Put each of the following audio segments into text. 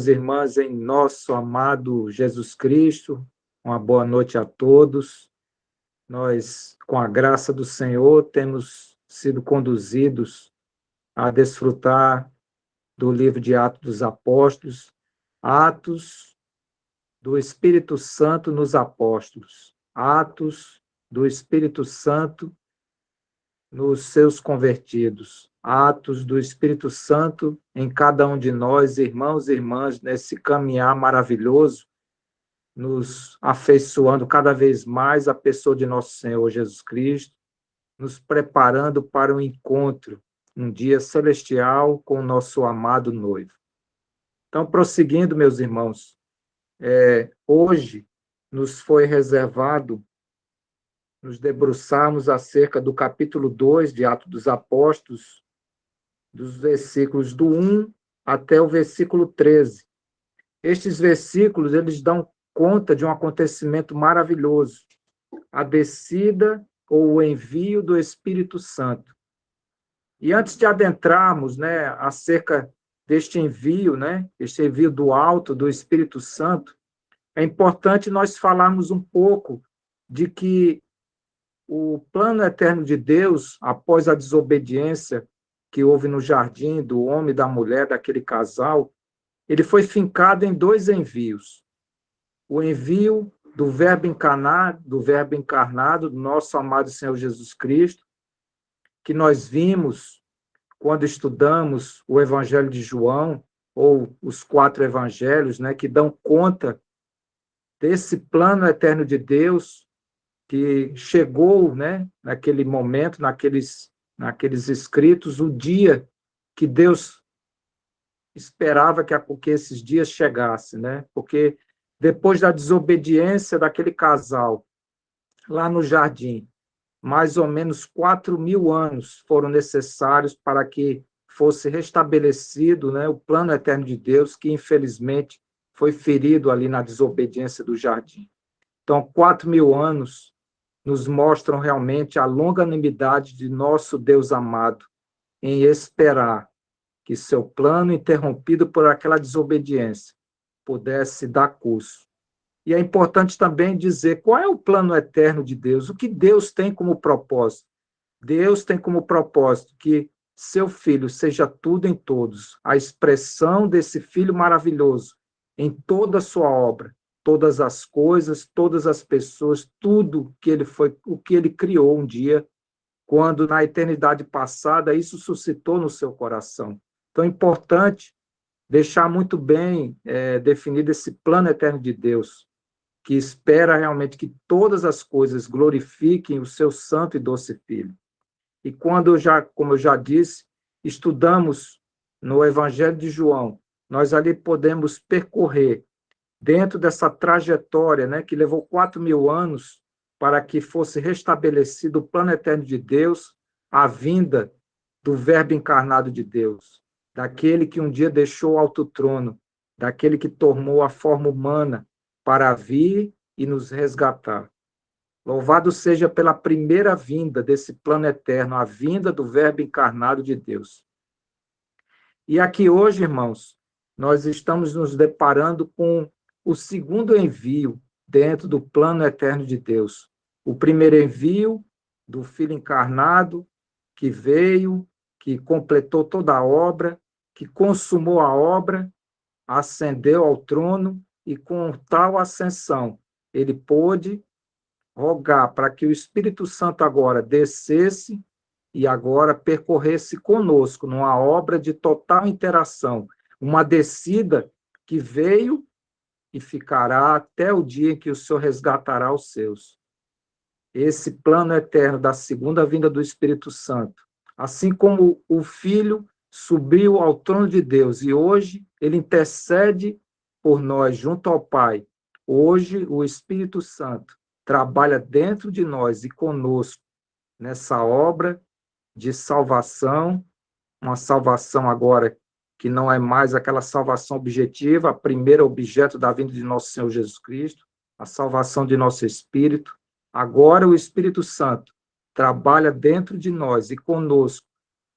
Irmãs, em nosso amado Jesus Cristo, uma boa noite a todos. Nós, com a graça do Senhor, temos sido conduzidos a desfrutar do livro de Atos dos Apóstolos, Atos do Espírito Santo nos Apóstolos, Atos do Espírito Santo nos seus convertidos, atos do Espírito Santo em cada um de nós, irmãos e irmãs, nesse caminhar maravilhoso, nos afeiçoando cada vez mais à pessoa de nosso Senhor Jesus Cristo, nos preparando para o encontro, um dia celestial com o nosso amado noivo. Então, prosseguindo, meus irmãos, hoje nos foi reservado nos debruçarmos acerca do capítulo 2 de Atos dos Apóstolos, dos versículos do 1 até o versículo 13. Estes versículos, eles dão conta de um acontecimento maravilhoso, a descida ou o envio do Espírito Santo. E antes de adentrarmos, acerca deste envio, este envio do alto do Espírito Santo, é importante nós falarmos um pouco de que o plano eterno de Deus, após a desobediência que houve no jardim do homem e da mulher, daquele casal, ele foi fincado em dois envios. O envio do Verbo encarnado, do nosso amado Senhor Jesus Cristo, que nós vimos quando estudamos o Evangelho de João, ou os 4 evangelhos, que dão conta desse plano eterno de Deus, que chegou, naquele momento, naqueles escritos, o dia que Deus esperava que esses dias chegassem, Porque depois da desobediência daquele casal lá no jardim, mais ou menos 4.000 anos foram necessários para que fosse restabelecido, o plano eterno de Deus, que infelizmente foi ferido ali na desobediência do jardim. Então, 4.000 anos nos mostram realmente a longanimidade de nosso Deus amado em esperar que seu plano, interrompido por aquela desobediência, pudesse dar curso. E é importante também dizer qual é o plano eterno de Deus, o que Deus tem como propósito. Deus tem como propósito que seu Filho seja tudo em todos, a expressão desse Filho maravilhoso em toda a sua obra, todas as coisas, todas as pessoas, tudo que ele foi, o que ele criou um dia, quando na eternidade passada isso suscitou no seu coração. Então é importante deixar muito bem definido esse plano eterno de Deus, que espera realmente que todas as coisas glorifiquem o seu santo e doce Filho. E como eu já disse, estudamos no Evangelho de João, nós ali podemos percorrer dentro dessa trajetória, que levou 4.000 anos para que fosse restabelecido o plano eterno de Deus, a vinda do Verbo encarnado de Deus, daquele que um dia deixou o alto trono, daquele que tomou a forma humana para vir e nos resgatar. Louvado seja pela primeira vinda desse plano eterno, a vinda do Verbo encarnado de Deus. E aqui hoje, irmãos, nós estamos nos deparando com o segundo envio dentro do plano eterno de Deus. O primeiro envio do Filho encarnado, que veio, que completou toda a obra, que consumou a obra, ascendeu ao trono e com tal ascensão, ele pôde rogar para que o Espírito Santo agora descesse e agora percorresse conosco numa obra de total interação, uma descida que veio e ficará até o dia em que o Senhor resgatará os seus. Esse plano eterno da segunda vinda do Espírito Santo, assim como o Filho subiu ao trono de Deus e hoje ele intercede por nós junto ao Pai, hoje o Espírito Santo trabalha dentro de nós e conosco nessa obra de salvação, uma salvação agora que não é mais aquela salvação objetiva, a primeira objeto da vinda de nosso Senhor Jesus Cristo, a salvação de nosso espírito. Agora o Espírito Santo trabalha dentro de nós e conosco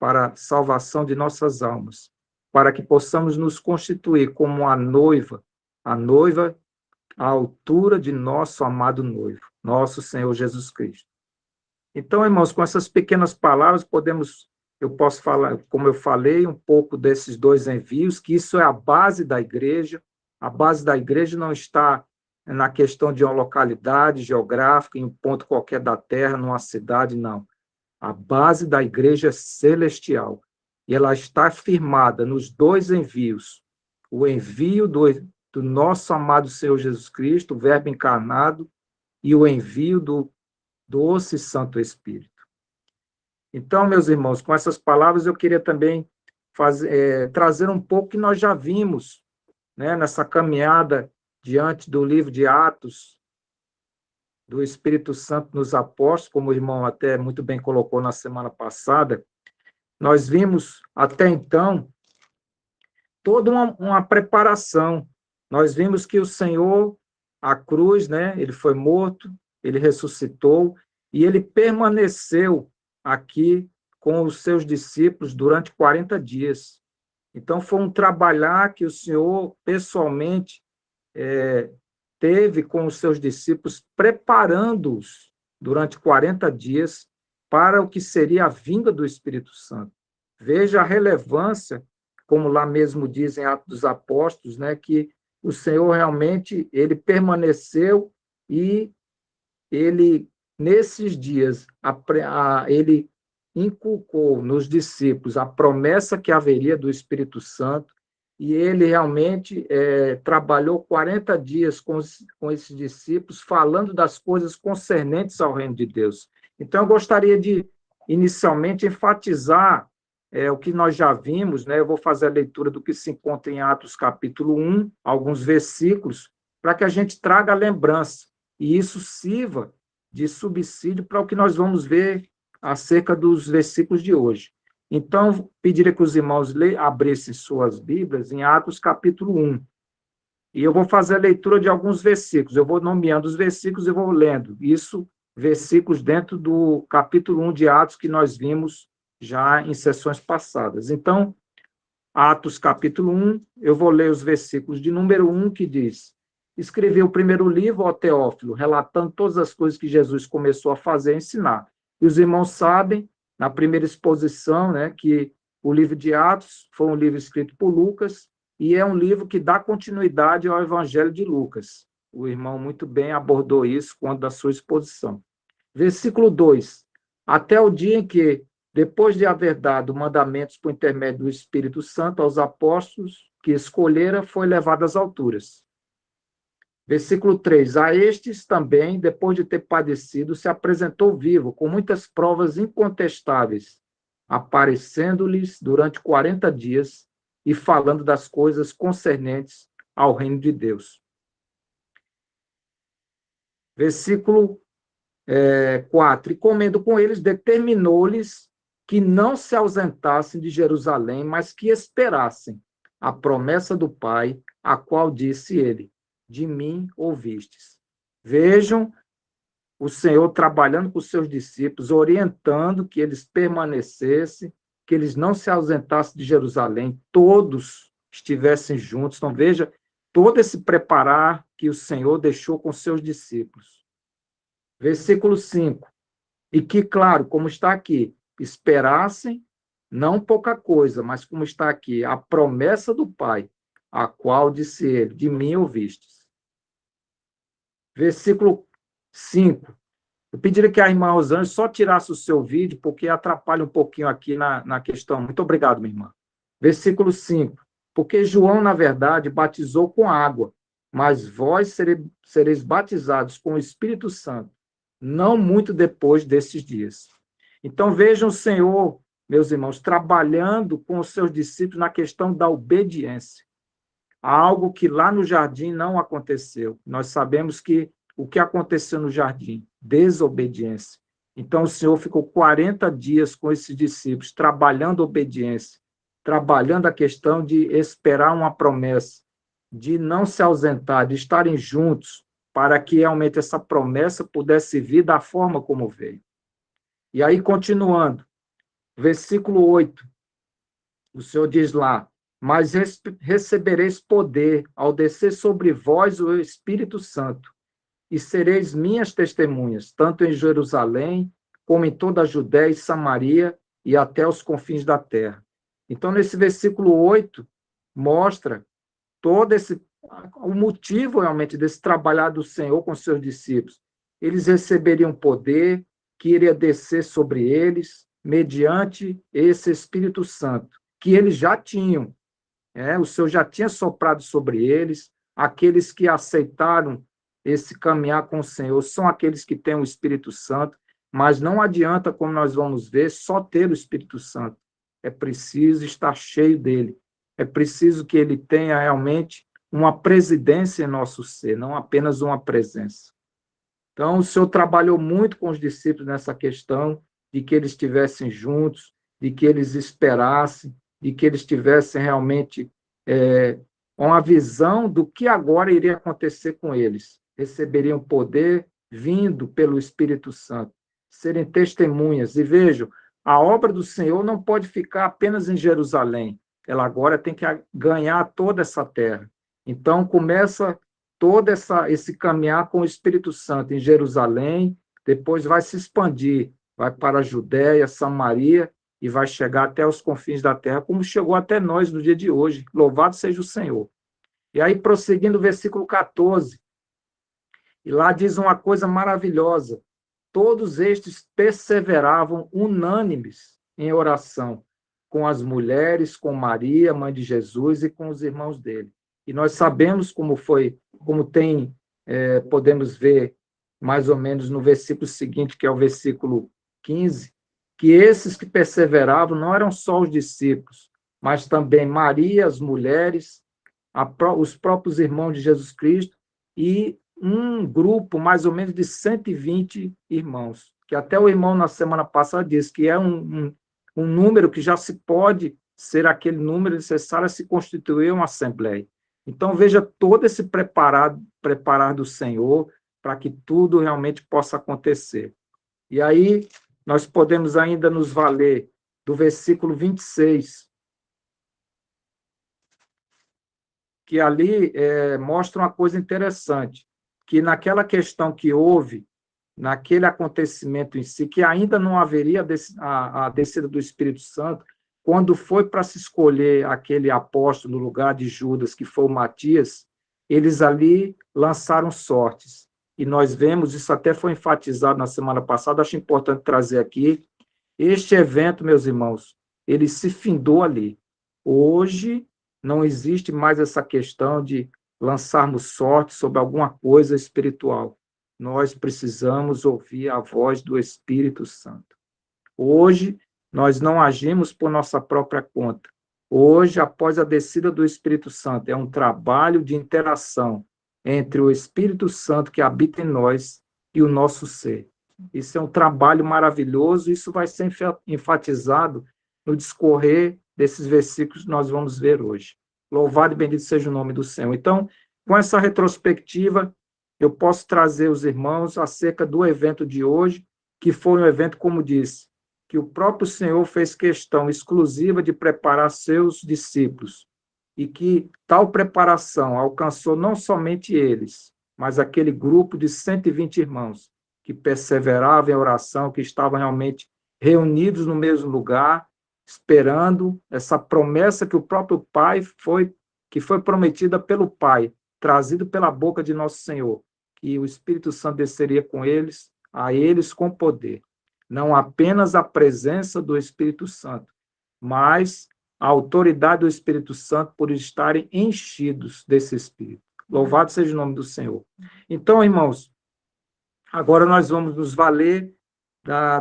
para a salvação de nossas almas. para que possamos nos constituir como a noiva à altura de nosso amado noivo, nosso Senhor Jesus Cristo. Então, irmãos, com essas pequenas palavras, eu posso falar, como eu falei, um pouco desses dois envios, que isso é a base da igreja. A base da igreja não está na questão de uma localidade geográfica, em um ponto qualquer da terra, numa cidade, não. A base da igreja é celestial. E ela está firmada nos dois envios. O envio do nosso amado Senhor Jesus Cristo, o Verbo encarnado, e o envio do doce Santo Espírito. Então, meus irmãos, com essas palavras eu queria também trazer um pouco que nós já vimos, né, nessa caminhada diante do livro de Atos, do Espírito Santo nos apóstolos, como o irmão até muito bem colocou na semana passada. Nós vimos até então toda uma preparação. Nós vimos que o Senhor, a cruz, né, ele foi morto, ele ressuscitou, e ele permaneceu aqui com os seus discípulos durante 40 dias. Então, foi um trabalhar que o Senhor, pessoalmente, teve com os seus discípulos, preparando-os durante 40 dias para o que seria a vinda do Espírito Santo. Veja a relevância, como lá mesmo dizem Atos dos Apóstolos, né, que o Senhor realmente ele permaneceu e ele, nesses dias, ele inculcou nos discípulos a promessa que haveria do Espírito Santo, e ele realmente trabalhou 40 dias com esses discípulos, falando das coisas concernentes ao reino de Deus. Então, eu gostaria de, inicialmente, enfatizar o que nós já vimos, né? Eu vou fazer a leitura do que se encontra em Atos capítulo 1, alguns versículos, para que a gente traga a lembrança, e isso sirva de subsídio para o que nós vamos ver acerca dos versículos de hoje. Então, pediria que os irmãos abrissem suas Bíblias em Atos capítulo 1. E eu vou fazer a leitura de alguns versículos. Eu vou nomeando os versículos e vou lendo. Isso, versículos dentro do capítulo 1 de Atos que nós vimos já em sessões passadas. Então, Atos capítulo 1, eu vou ler os versículos de número 1, que diz: escrevi o primeiro livro, ó Teófilo, relatando todas as coisas que Jesus começou a fazer e ensinar. E os irmãos sabem, na primeira exposição, né, que o livro de Atos foi um livro escrito por Lucas, e é um livro que dá continuidade ao Evangelho de Lucas. O irmão muito bem abordou isso quando da sua exposição. Versículo 2. Até o dia em que, depois de haver dado mandamentos por intermédio do Espírito Santo aos apóstolos que escolhera, foi levado às alturas. Versículo 3. A estes também, depois de ter padecido, se apresentou vivo, com muitas provas incontestáveis, aparecendo-lhes durante 40 dias e falando das coisas concernentes ao reino de Deus. Versículo 4. E comendo com eles, determinou-lhes que não se ausentassem de Jerusalém, mas que esperassem a promessa do Pai, a qual disse ele: de mim ouvistes. Vejam o Senhor trabalhando com os seus discípulos, orientando que eles permanecessem, que eles não se ausentassem de Jerusalém, todos estivessem juntos. Então, veja todo esse preparar que o Senhor deixou com seus discípulos. Versículo 5. E que, claro, como está aqui, esperassem, não pouca coisa, mas como está aqui, a promessa do Pai, a qual disse ele: de mim ouvistes. Versículo 5. Eu pediria que a irmã Rosângela só tirasse o seu vídeo, porque atrapalha um pouquinho aqui na questão. Muito obrigado, minha irmã. Versículo 5. Porque João, na verdade, batizou com água, mas vós sereis batizados com o Espírito Santo, não muito depois desses dias. Então, vejam o Senhor, meus irmãos, trabalhando com os seus discípulos na questão da obediência. Algo que lá no jardim não aconteceu. Nós sabemos que o que aconteceu no jardim? Desobediência. Então, o Senhor ficou 40 dias com esses discípulos, trabalhando obediência, trabalhando a questão de esperar uma promessa, de não se ausentar, de estarem juntos, para que realmente essa promessa pudesse vir da forma como veio. E aí, continuando, versículo 8, o Senhor diz lá: mas recebereis poder ao descer sobre vós o Espírito Santo, e sereis minhas testemunhas, tanto em Jerusalém, como em toda a Judéia e Samaria, e até os confins da terra. Então, nesse versículo 8, mostra todo o motivo realmente desse trabalhar do Senhor com seus discípulos. Eles receberiam poder que iria descer sobre eles, mediante esse Espírito Santo, que eles já tinham. O Senhor já tinha soprado sobre eles. Aqueles que aceitaram esse caminhar com o Senhor são aqueles que têm o Espírito Santo, mas não adianta, como nós vamos ver, só ter o Espírito Santo. É preciso estar cheio dele. É preciso que ele tenha realmente uma presidência em nosso ser, não apenas uma presença. Então, o Senhor trabalhou muito com os discípulos nessa questão de que eles estivessem juntos, de que eles esperassem, de que eles tivessem realmente uma visão do que agora iria acontecer com eles. Receberiam poder vindo pelo Espírito Santo, serem testemunhas. E vejam, a obra do Senhor não pode ficar apenas em Jerusalém, ela agora tem que ganhar toda essa terra. Então, começa todo esse caminhar com o Espírito Santo em Jerusalém, depois vai se expandir, vai para a Judéia, Samaria, e vai chegar até os confins da terra, como chegou até nós no dia de hoje. Louvado seja o Senhor. E aí, prosseguindo o versículo 14, e lá diz uma coisa maravilhosa: todos estes perseveravam unânimes em oração, com as mulheres, com Maria, mãe de Jesus, e com os irmãos dele. E nós sabemos como foi, como tem, podemos ver mais ou menos no versículo seguinte, que é o versículo 15, que esses que perseveravam não eram só os discípulos, mas também Maria, as mulheres, os próprios irmãos de Jesus Cristo e um grupo mais ou menos de 120 irmãos, que até o irmão na semana passada disse que é um número que já se pode ser aquele número necessário a se constituir uma assembleia. Então, veja todo esse preparar do Senhor para que tudo realmente possa acontecer. E aí, nós podemos ainda nos valer do versículo 26, que ali mostra uma coisa interessante, que naquela questão que houve, naquele acontecimento em si, que ainda não haveria a descida do Espírito Santo, quando foi para se escolher aquele apóstolo no lugar de Judas, que foi o Matias, eles ali lançaram sortes. E nós vemos, isso até foi enfatizado na semana passada, acho importante trazer aqui, este evento, meus irmãos, ele se findou ali. Hoje não existe mais essa questão de lançarmos sorte sobre alguma coisa espiritual. Nós precisamos ouvir a voz do Espírito Santo. Hoje, nós não agimos por nossa própria conta. Hoje, após a descida do Espírito Santo, é um trabalho de interação entre o Espírito Santo que habita em nós e o nosso ser. Isso é um trabalho maravilhoso, isso vai ser enfatizado no discorrer desses versículos que nós vamos ver hoje. Louvado e bendito seja o nome do Senhor. Então, com essa retrospectiva, eu posso trazer os irmãos acerca do evento de hoje, que foi um evento, como disse, que o próprio Senhor fez questão exclusiva de preparar seus discípulos, e que tal preparação alcançou não somente eles, mas aquele grupo de 120 irmãos que perseveravam em oração, que estavam realmente reunidos no mesmo lugar, esperando essa promessa que o próprio Pai que foi prometida pelo Pai, trazido pela boca de nosso Senhor, que o Espírito Santo desceria com eles, a eles com poder. Não apenas a presença do Espírito Santo, mas a autoridade do Espírito Santo por estarem enchidos desse Espírito. Louvado seja o nome do Senhor. Então, irmãos, agora nós vamos nos valer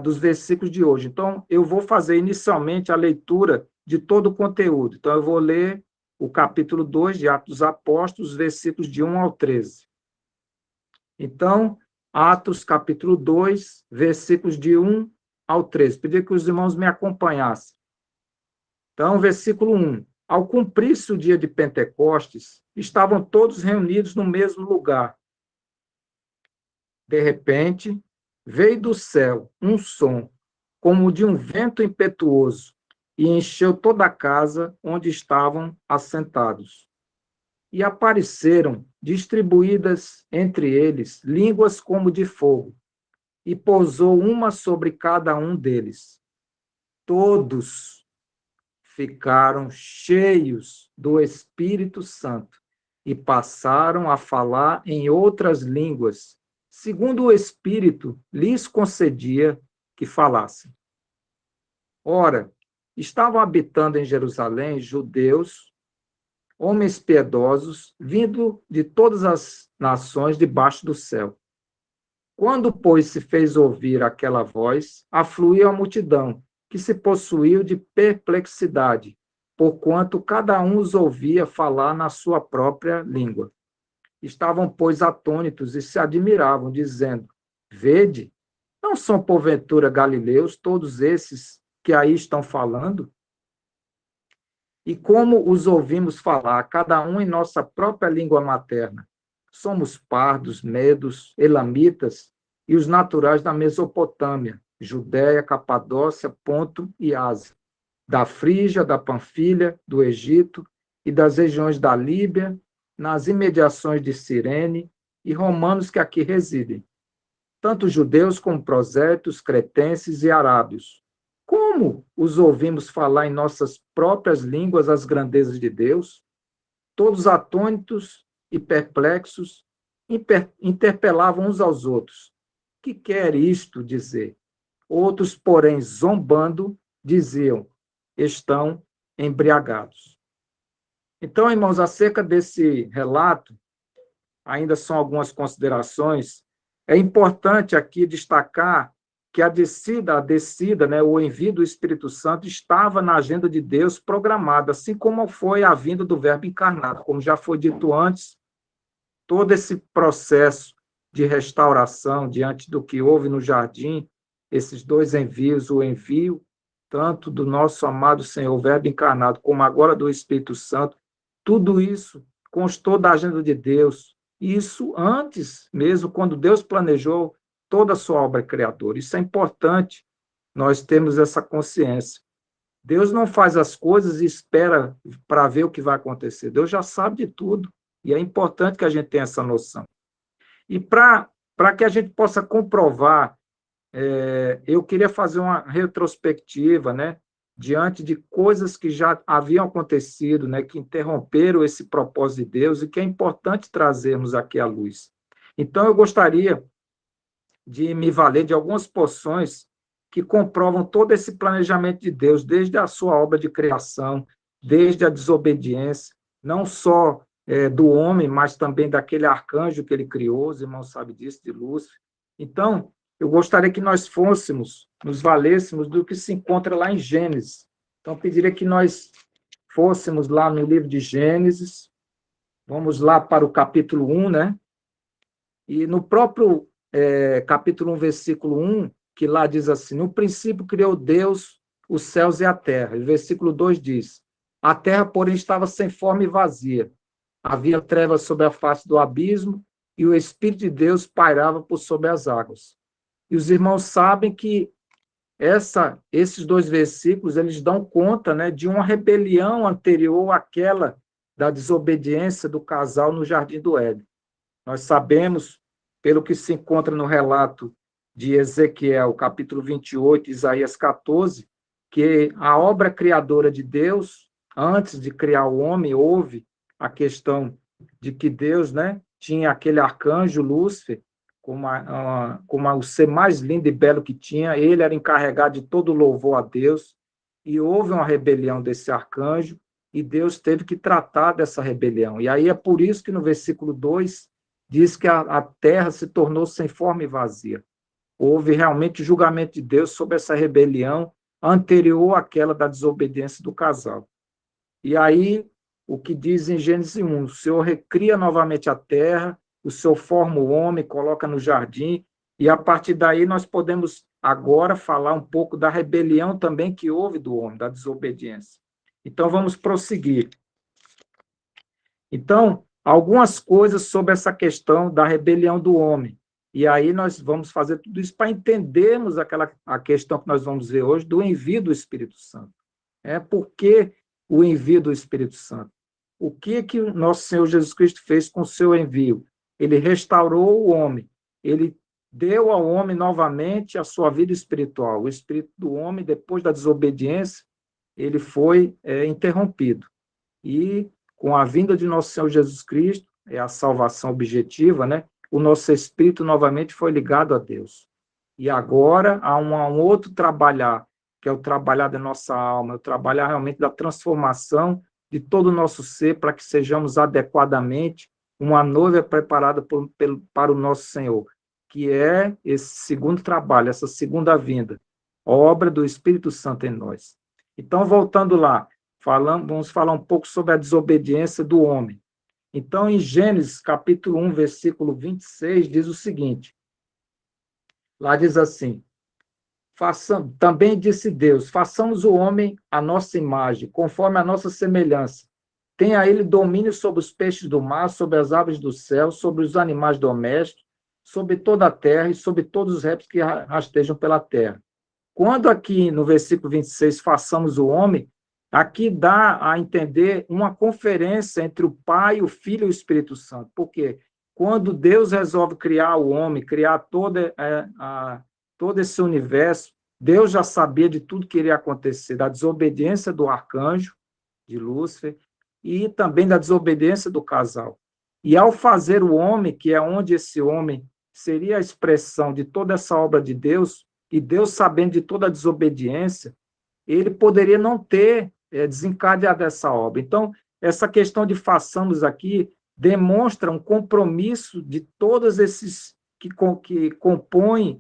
dos versículos de hoje. Então, eu vou fazer inicialmente a leitura de todo o conteúdo. Então, eu vou ler o capítulo 2 de Atos dos Apóstolos, versículos de 1 ao 13. Então, Atos, capítulo 2, versículos de 1 ao 13. Pedi que os irmãos me acompanhassem. Então, versículo 1. Ao cumprir-se o dia de Pentecostes, estavam todos reunidos no mesmo lugar. De repente, veio do céu um som, como de um vento impetuoso, e encheu toda a casa onde estavam assentados. E apareceram, distribuídas entre eles, línguas como de fogo, e pousou uma sobre cada um deles. Todos ficaram cheios do Espírito Santo e passaram a falar em outras línguas, segundo o Espírito lhes concedia que falassem. Ora, estavam habitando em Jerusalém judeus, homens piedosos, vindo de todas as nações debaixo do céu. Quando, pois, se fez ouvir aquela voz, afluiu a multidão, que se possuiu de perplexidade, porquanto cada um os ouvia falar na sua própria língua. Estavam, pois, atônitos e se admiravam, dizendo: Vede, não são porventura galileus todos esses que aí estão falando? E como os ouvimos falar, cada um em nossa própria língua materna? Somos pardos, medos, elamitas e os naturais da Mesopotâmia, Judéia, Capadócia, Ponto e Ásia, da Frígia, da Panfilha, do Egito e das regiões da Líbia, nas imediações de Cirene, e romanos que aqui residem, tanto judeus como prosélitos, cretenses e arábios. Como os ouvimos falar em nossas próprias línguas as grandezas de Deus? Todos atônitos e perplexos, interpelavam uns aos outros. Que quer isto dizer? Outros, porém, zombando, diziam: estão embriagados. Então, irmãos, acerca desse relato, ainda são algumas considerações. É importante aqui destacar que a descida, né, o envio do Espírito Santo estava na agenda de Deus programada, assim como foi a vinda do Verbo encarnado. Como já foi dito antes, todo esse processo de restauração diante do que houve no jardim, esses dois envios, o envio tanto do nosso amado Senhor, Verbo encarnado, como agora do Espírito Santo, tudo isso constou da agenda de Deus. Isso antes mesmo, quando Deus planejou toda a sua obra criadora. Isso é importante, nós temos essa consciência. Deus não faz as coisas e espera para ver o que vai acontecer. Deus já sabe de tudo. E é importante que a gente tenha essa noção. E para que a gente possa comprovar, eu queria fazer uma retrospectiva, né, diante de coisas que já haviam acontecido, né, que interromperam esse propósito de Deus e que é importante trazermos aqui à luz. Então, eu gostaria de me valer de algumas porções que comprovam todo esse planejamento de Deus, desde a sua obra de criação, desde a desobediência, não só do homem, mas também daquele arcanjo que ele criou, os irmãos sabem disso, de Lúcifer. Então, eu gostaria que nós nos valêssemos do que se encontra lá em Gênesis. Então, eu pediria que nós fôssemos lá no livro de Gênesis, vamos lá para o capítulo 1, né? E no próprio capítulo 1, versículo 1, que lá diz assim: no princípio criou Deus os céus e a terra. E o versículo 2 diz: a terra, porém, estava sem forma e vazia. Havia trevas sobre a face do abismo, e o Espírito de Deus pairava por sobre as águas. E os irmãos sabem que esses dois versículos eles dão conta, né, de uma rebelião anterior àquela da desobediência do casal no Jardim do Éden. Nós sabemos, pelo que se encontra no relato de Ezequiel, capítulo 28, Isaías 14, que a obra criadora de Deus, antes de criar o homem, houve a questão de que Deus, né, tinha aquele arcanjo Lúcifer, como o ser mais lindo e belo que tinha, ele era encarregado de todo louvor a Deus, e houve uma rebelião desse arcanjo, e Deus teve que tratar dessa rebelião. E aí é por isso que no versículo 2 diz que a terra se tornou sem forma e vazia. Houve realmente julgamento de Deus sobre essa rebelião anterior àquela da desobediência do casal. E aí, o que diz em Gênesis 1, o Senhor recria novamente a terra, o Senhor forma o homem, coloca no jardim, e a partir daí nós podemos agora falar um pouco da rebelião também que houve do homem, da desobediência. Então, vamos prosseguir. Então, algumas coisas sobre essa questão da rebelião do homem. E aí nós vamos fazer tudo isso para entendermos a questão que nós vamos ver hoje do envio do Espírito Santo. Por que o envio do Espírito Santo? O que o nosso Senhor Jesus Cristo fez com o seu envio? Ele restaurou o homem, ele deu ao homem novamente a sua vida espiritual. O espírito do homem, depois da desobediência, ele foi interrompido. E com a vinda de nosso Senhor Jesus Cristo, é a salvação objetiva, né? O nosso espírito novamente foi ligado a Deus. E agora há um outro trabalhar, que é o trabalhar da nossa alma, o trabalhar realmente da transformação de todo o nosso ser, para que sejamos adequadamente uma noiva preparada para o nosso Senhor, que é esse segundo trabalho, essa segunda vinda, obra do Espírito Santo em nós. Então, voltando lá, vamos falar um pouco sobre a desobediência do homem. Então, em Gênesis, capítulo 1, versículo 26, diz o seguinte, lá diz assim, também disse Deus, façamos o homem à nossa imagem, conforme a nossa semelhança. Tenha ele domínio sobre os peixes do mar, sobre as aves do céu, sobre os animais domésticos, sobre toda a terra e sobre todos os répteis que rastejam pela terra. Quando aqui no versículo 26, façamos o homem, aqui dá a entender uma conferência entre o Pai, o Filho e o Espírito Santo. Por quê? Quando Deus resolve criar o homem, criar todo esse universo, Deus já sabia de tudo que iria acontecer, da desobediência do arcanjo, de Lúcifer, e também da desobediência do casal. E ao fazer o homem, que é onde esse homem seria a expressão de toda essa obra de Deus, e Deus sabendo de toda a desobediência, ele poderia não ter desencadeado essa obra. Então, essa questão de façamos aqui demonstra um compromisso de todos esses que compõem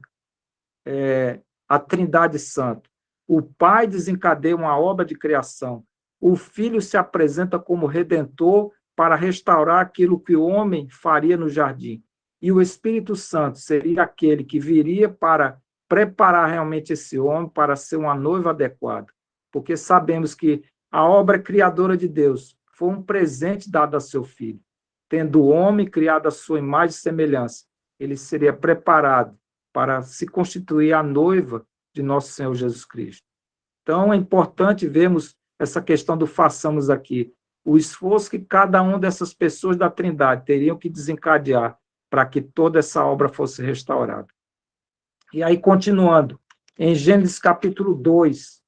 a Trindade Santa. O Pai desencadeia uma obra de criação. O Filho se apresenta como Redentor para restaurar aquilo que o homem faria no jardim. E o Espírito Santo seria aquele que viria para preparar realmente esse homem para ser uma noiva adequada. Porque sabemos que a obra criadora de Deus foi um presente dado a seu Filho. Tendo o homem criado à sua imagem e semelhança, ele seria preparado para se constituir a noiva de nosso Senhor Jesus Cristo. Então, é importante vermos essa questão do façamos aqui, o esforço que cada uma dessas pessoas da Trindade teriam que desencadear para que toda essa obra fosse restaurada. E aí, continuando, em Gênesis capítulo 2,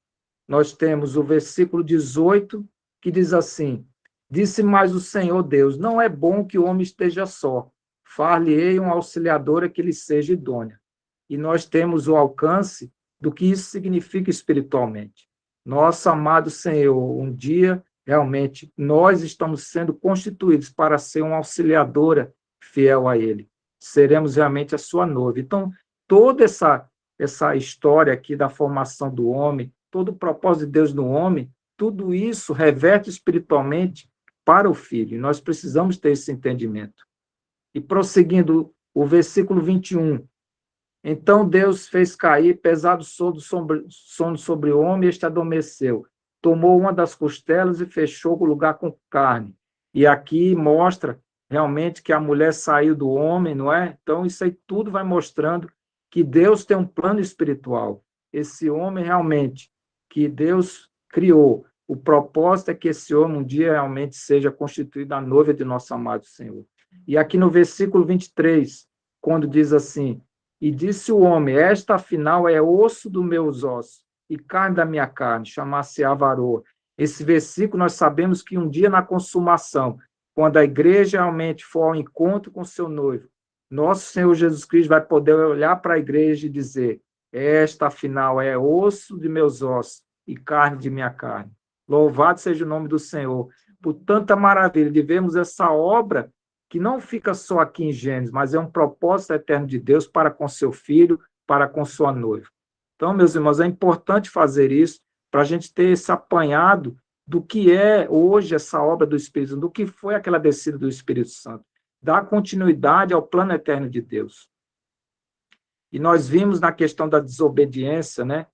nós temos o versículo 18, que diz assim, disse mais o Senhor Deus, não é bom que o homem esteja só, far-lhe-ei uma auxiliadora que lhe seja idônea. E nós temos o alcance do que isso significa espiritualmente. Nosso amado Senhor, um dia, realmente, nós estamos sendo constituídos para ser uma auxiliadora fiel a Ele. Seremos realmente a sua noiva. Então, toda essa história aqui da formação do homem, todo o propósito de Deus no homem, tudo isso reverte espiritualmente para o Filho. E nós precisamos ter esse entendimento. E prosseguindo o versículo 21, então Deus fez cair pesado sono sobre o homem e este adormeceu. Tomou uma das costelas e fechou o lugar com carne. E aqui mostra realmente que a mulher saiu do homem, não é? Então isso aí tudo vai mostrando que Deus tem um plano espiritual. Esse homem realmente, que Deus criou, o propósito é que esse homem um dia realmente seja constituído a noiva de nosso amado Senhor. E aqui no versículo 23, quando diz assim, e disse o homem, esta afinal é osso dos meus ossos e carne da minha carne, chamar-se-á varoa. Esse versículo nós sabemos que um dia na consumação, quando a igreja realmente for ao encontro com seu noivo, nosso Senhor Jesus Cristo vai poder olhar para a igreja e dizer, esta afinal é osso de meus ossos e carne de minha carne. Louvado seja o nome do Senhor por tanta maravilha de vermos essa obra que não fica só aqui em Gênesis, mas é um propósito eterno de Deus para com seu filho, para com sua noiva. Então, meus irmãos, é importante fazer isso para a gente ter esse apanhado do que é hoje essa obra do Espírito Santo, do que foi aquela descida do Espírito Santo, dar continuidade ao plano eterno de Deus. E nós vimos na questão da desobediência, né?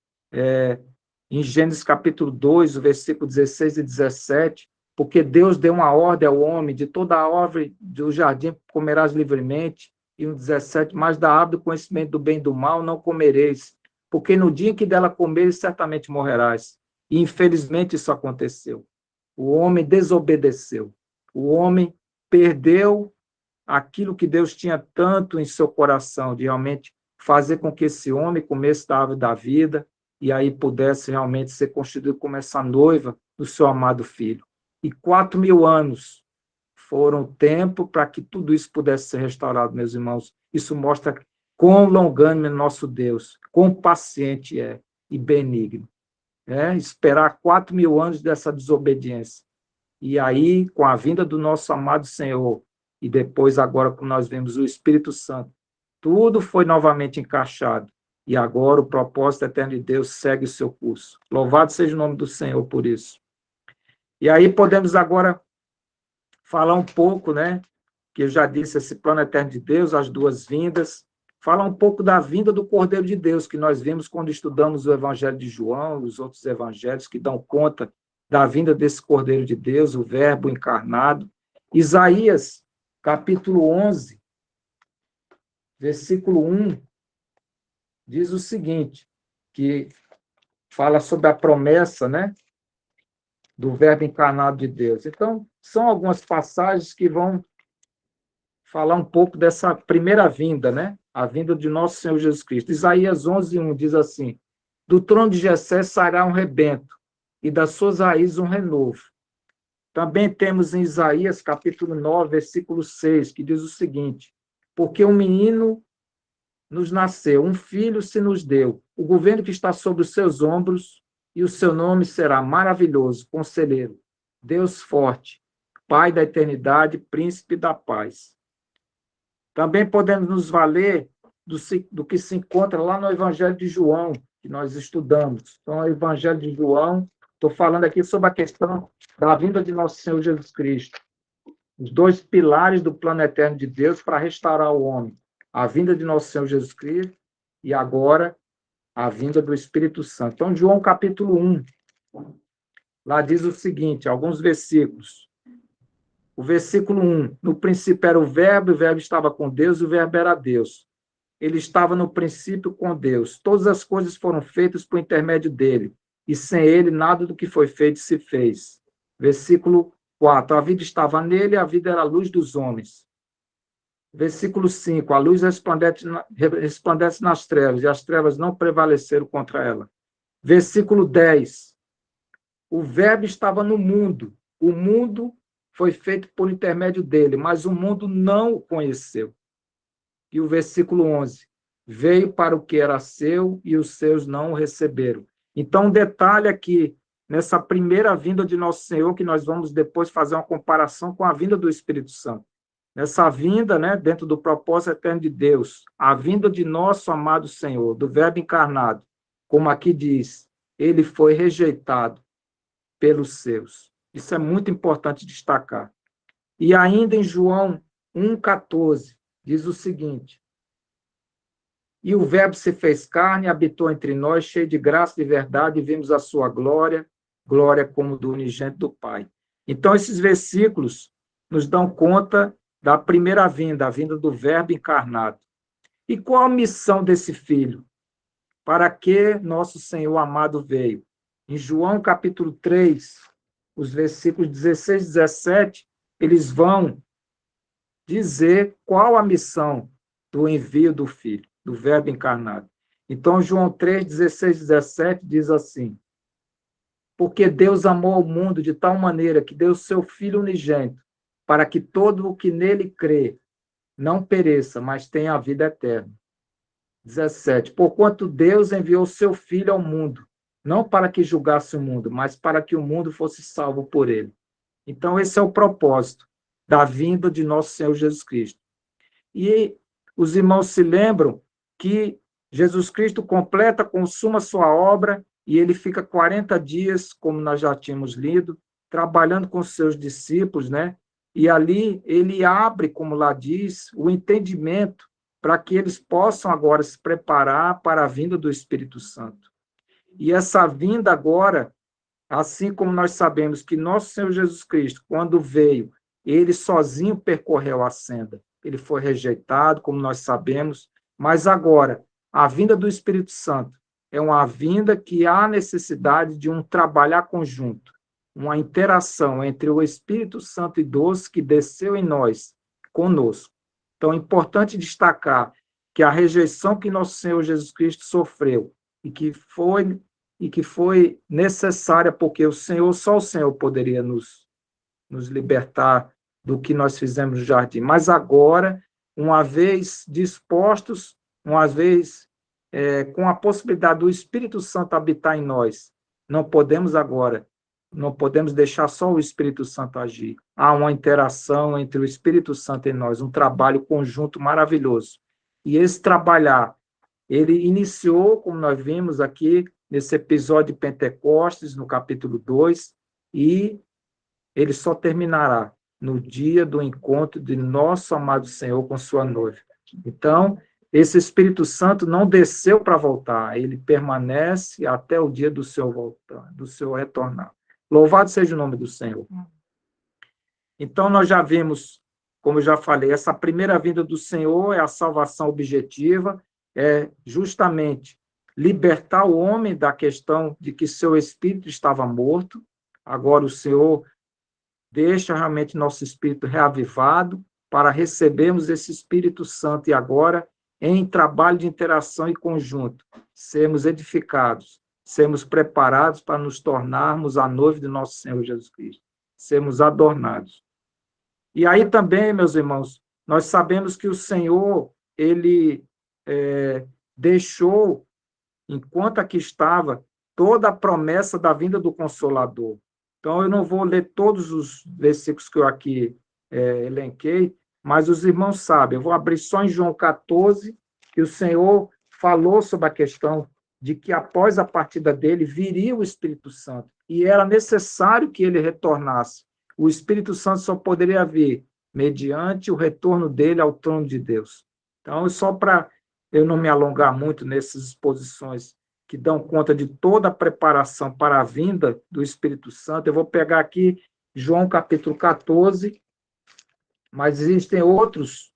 Em Gênesis capítulo 2, o versículo 16 e 17, porque Deus deu uma ordem ao homem, de toda a árvore do jardim comerás livremente, e no 17, mas da árvore do conhecimento do bem e do mal não comereis, porque no dia em que dela comeres, certamente morrerás. E, infelizmente, isso aconteceu. O homem desobedeceu. O homem perdeu aquilo que Deus tinha tanto em seu coração, de realmente fazer com que esse homem comesse da árvore da vida e aí pudesse realmente ser constituído como essa noiva do seu amado filho. E 4.000 anos foram o tempo para que tudo isso pudesse ser restaurado, meus irmãos. Isso mostra quão longânime é nosso Deus, quão paciente é e benigno. Esperar 4.000 anos dessa desobediência. E aí, com a vinda do nosso amado Senhor, e depois agora, como nós vemos, o Espírito Santo, tudo foi novamente encaixado. E agora o propósito eterno de Deus segue o seu curso. Louvado seja o nome do Senhor por isso. E aí podemos agora falar um pouco, que eu já disse, esse plano eterno de Deus, as duas vindas, falar um pouco da vinda do Cordeiro de Deus, que nós vimos quando estudamos o Evangelho de João, os outros evangelhos que dão conta da vinda desse Cordeiro de Deus, o Verbo encarnado. Isaías, capítulo 11, versículo 1, diz o seguinte, que fala sobre a promessa, do Verbo encarnado de Deus. Então, são algumas passagens que vão falar um pouco dessa primeira vinda, a vinda de nosso Senhor Jesus Cristo. Isaías 11:1 diz assim: do trono de Jessé sairá um rebento, e das suas raízes um renovo. Também temos em Isaías, capítulo 9, versículo 6, que diz o seguinte: porque um menino nos nasceu, um filho se nos deu, o governo que está sobre os seus ombros, e o seu nome será maravilhoso, conselheiro, Deus forte, Pai da eternidade, príncipe da paz. Também podemos nos valer do que se encontra lá no Evangelho de João, que nós estudamos. Então, o Evangelho de João, estou falando aqui sobre a questão da vinda de nosso Senhor Jesus Cristo. Os dois pilares do plano eterno de Deus para restaurar o homem. A vinda de nosso Senhor Jesus Cristo e agora a vinda do Espírito Santo. Então, João capítulo 1, lá diz o seguinte, alguns versículos. O versículo 1, no princípio era o Verbo estava com Deus, e o Verbo era Deus. Ele estava no princípio com Deus. Todas as coisas foram feitas por intermédio dele, e sem ele nada do que foi feito se fez. Versículo 4, a vida estava nele, a vida era a luz dos homens. Versículo 5, a luz resplandece nas trevas, e as trevas não prevaleceram contra ela. Versículo 10, o Verbo estava no mundo, o mundo foi feito por intermédio dele, mas o mundo não o conheceu. E o versículo 11, veio para o que era seu, e os seus não o receberam. Então, um detalhe aqui, nessa primeira vinda de nosso Senhor, que nós vamos depois fazer uma comparação com a vinda do Espírito Santo. Nessa vinda, dentro do propósito eterno de Deus, a vinda de nosso amado Senhor, do Verbo encarnado, como aqui diz, ele foi rejeitado pelos seus. Isso é muito importante destacar. E ainda em João 1,14, diz o seguinte: e o Verbo se fez carne, habitou entre nós, cheio de graça e de verdade, e vimos a sua glória, glória como do unigênito do Pai. Então, esses versículos nos dão conta da primeira vinda, a vinda do Verbo encarnado. E qual a missão desse Filho? Para que nosso Senhor amado veio? Em João capítulo 3, os versículos 16 e 17, eles vão dizer qual a missão do envio do Filho, do Verbo encarnado. Então, João 3, 16 e 17 diz assim: porque Deus amou o mundo de tal maneira que deu seu Filho unigênito, para que todo o que nele crê não pereça, mas tenha a vida eterna. 17. Porquanto Deus enviou seu Filho ao mundo, não para que julgasse o mundo, mas para que o mundo fosse salvo por ele. Então, esse é o propósito da vinda de nosso Senhor Jesus Cristo. E os irmãos se lembram que Jesus Cristo completa, consuma sua obra, e ele fica 40 dias, como nós já tínhamos lido, trabalhando com seus discípulos, E ali ele abre, como lá diz, o entendimento para que eles possam agora se preparar para a vinda do Espírito Santo. E essa vinda agora, assim como nós sabemos que nosso Senhor Jesus Cristo, quando veio, ele sozinho percorreu a senda. Ele foi rejeitado, como nós sabemos, mas agora, a vinda do Espírito Santo é uma vinda que há necessidade de um trabalhar conjunto, uma interação entre o Espírito Santo e doce que desceu em nós, conosco. Então, é importante destacar que a rejeição que nosso Senhor Jesus Cristo sofreu e que foi necessária, porque só o Senhor poderia nos libertar do que nós fizemos no jardim. Mas agora, uma vez dispostos, uma vez com a possibilidade do Espírito Santo habitar em nós, não podemos deixar só o Espírito Santo agir. Há uma interação entre o Espírito Santo e nós, um trabalho conjunto maravilhoso. E esse trabalhar, ele iniciou, como nós vimos aqui, nesse episódio de Pentecostes, no capítulo 2, e ele só terminará no dia do encontro de nosso amado Senhor com sua noiva. Então, esse Espírito Santo não desceu para voltar, ele permanece até o dia do seu voltar, do seu retornar. Louvado seja o nome do Senhor. Então, nós já vimos, como eu já falei, essa primeira vinda do Senhor é a salvação objetiva, é justamente libertar o homem da questão de que seu espírito estava morto. Agora o Senhor deixa realmente nosso espírito reavivado para recebermos esse Espírito Santo e agora, em trabalho de interação e conjunto, sermos edificados, sermos preparados para nos tornarmos a noiva de nosso Senhor Jesus Cristo, sermos adornados. E aí também, meus irmãos, nós sabemos que o Senhor, ele deixou, enquanto aqui estava, toda a promessa da vinda do Consolador. Então, eu não vou ler todos os versículos que eu aqui elenquei, mas os irmãos sabem. Eu vou abrir só em João 14, que o Senhor falou sobre a questão de que após a partida dele viria o Espírito Santo, e era necessário que ele retornasse. O Espírito Santo só poderia vir mediante o retorno dele ao trono de Deus. Então, só para eu não me alongar muito nessas exposições que dão conta de toda a preparação para a vinda do Espírito Santo, eu vou pegar aqui João capítulo 14, mas existem outras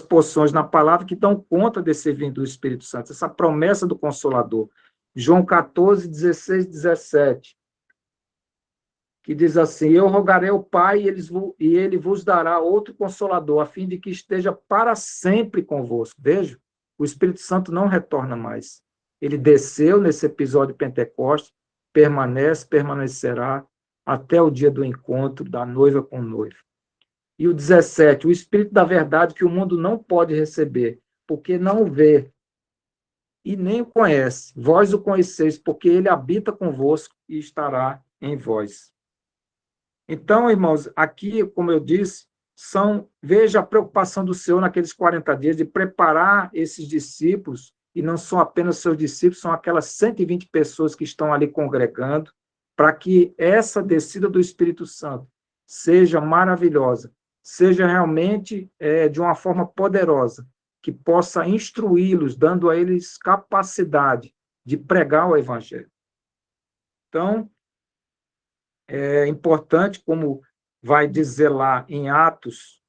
porções na palavra que dão conta desse vindo do Espírito Santo, essa promessa do Consolador. João 14, 16, 17, que diz assim: eu rogarei ao Pai e ele vos dará outro Consolador, a fim de que esteja para sempre convosco. Veja, o Espírito Santo não retorna mais. Ele desceu nesse episódio de Pentecostes, permanecerá até o dia do encontro da noiva com o noivo. E o 17, o Espírito da verdade que o mundo não pode receber, porque não o vê e nem o conhece. Vós o conheceis, porque ele habita convosco e estará em vós. Então, irmãos, aqui, como eu disse, veja a preocupação do Senhor naqueles 40 dias de preparar esses discípulos, e não são apenas seus discípulos, são aquelas 120 pessoas que estão ali congregando, para que essa descida do Espírito Santo seja maravilhosa, seja realmente de uma forma poderosa, que possa instruí-los, dando a eles capacidade de pregar o Evangelho. Então, é importante, como vai dizer lá em Atos,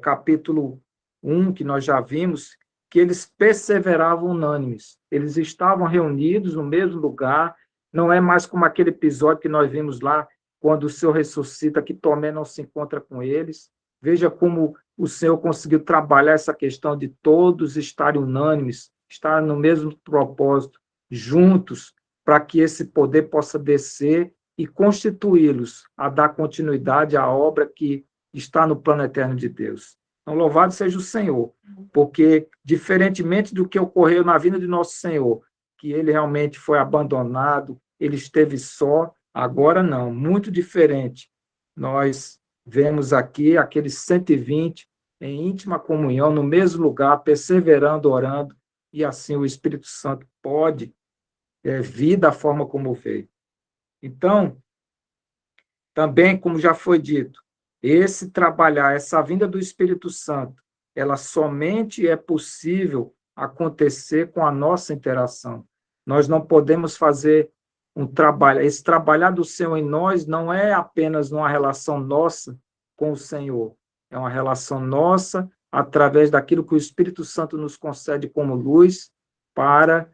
capítulo 1, que nós já vimos, que eles perseveravam unânimes. Eles estavam reunidos no mesmo lugar, não é mais como aquele episódio que nós vimos lá, quando o Senhor ressuscita, que Tomé não se encontra com eles. Veja como o Senhor conseguiu trabalhar essa questão de todos estarem unânimes, estarem no mesmo propósito, juntos, para que esse poder possa descer e constituí-los a dar continuidade à obra que está no plano eterno de Deus. Então, louvado seja o Senhor, porque, diferentemente do que ocorreu na vida de nosso Senhor, que ele realmente foi abandonado, ele esteve só, agora não, muito diferente. Nós vemos aqui aqueles 120 em íntima comunhão, no mesmo lugar, perseverando, orando, e assim o Espírito Santo pode vir da forma como veio. Então, também, como já foi dito, essa vinda do Espírito Santo, ela somente é possível acontecer com a nossa interação. Nós não podemos fazer esse trabalhar do Senhor em nós não é apenas uma relação nossa com o Senhor, é uma relação nossa através daquilo que o Espírito Santo nos concede como luz, para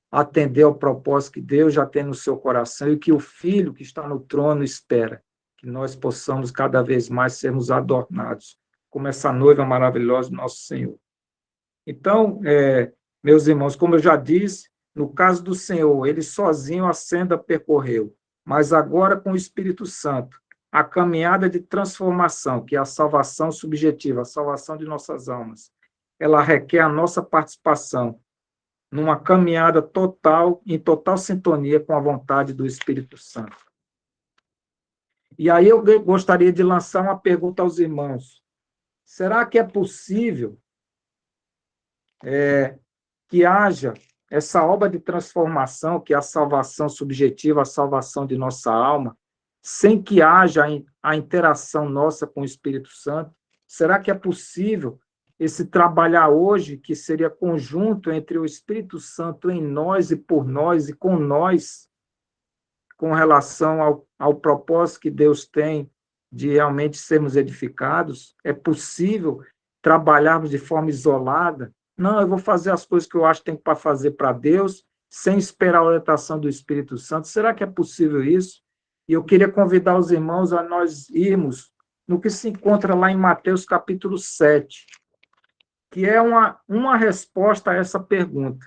atender ao propósito que Deus já tem no seu coração e que o Filho que está no trono espera, que nós possamos cada vez mais sermos adornados como essa noiva maravilhosa do nosso Senhor. Então, meus irmãos, como eu já disse, no caso do Senhor, ele sozinho a senda percorreu, mas agora com o Espírito Santo, a caminhada de transformação, que é a salvação subjetiva, a salvação de nossas almas, ela requer a nossa participação numa caminhada total, em total sintonia com a vontade do Espírito Santo. E aí eu gostaria de lançar uma pergunta aos irmãos. Será que é possível que haja essa obra de transformação, que é a salvação subjetiva, a salvação de nossa alma, sem que haja a interação nossa com o Espírito Santo? Será que é possível esse trabalhar hoje, que seria conjunto entre o Espírito Santo em nós e por nós e com nós, com relação ao propósito que Deus tem de realmente sermos edificados? É possível trabalharmos de forma isolada? Não, eu vou fazer as coisas que eu acho que tem para fazer para Deus, sem esperar a orientação do Espírito Santo. Será que é possível isso? E eu queria convidar os irmãos a nós irmos no que se encontra lá em Mateus capítulo 7, que é uma resposta a essa pergunta.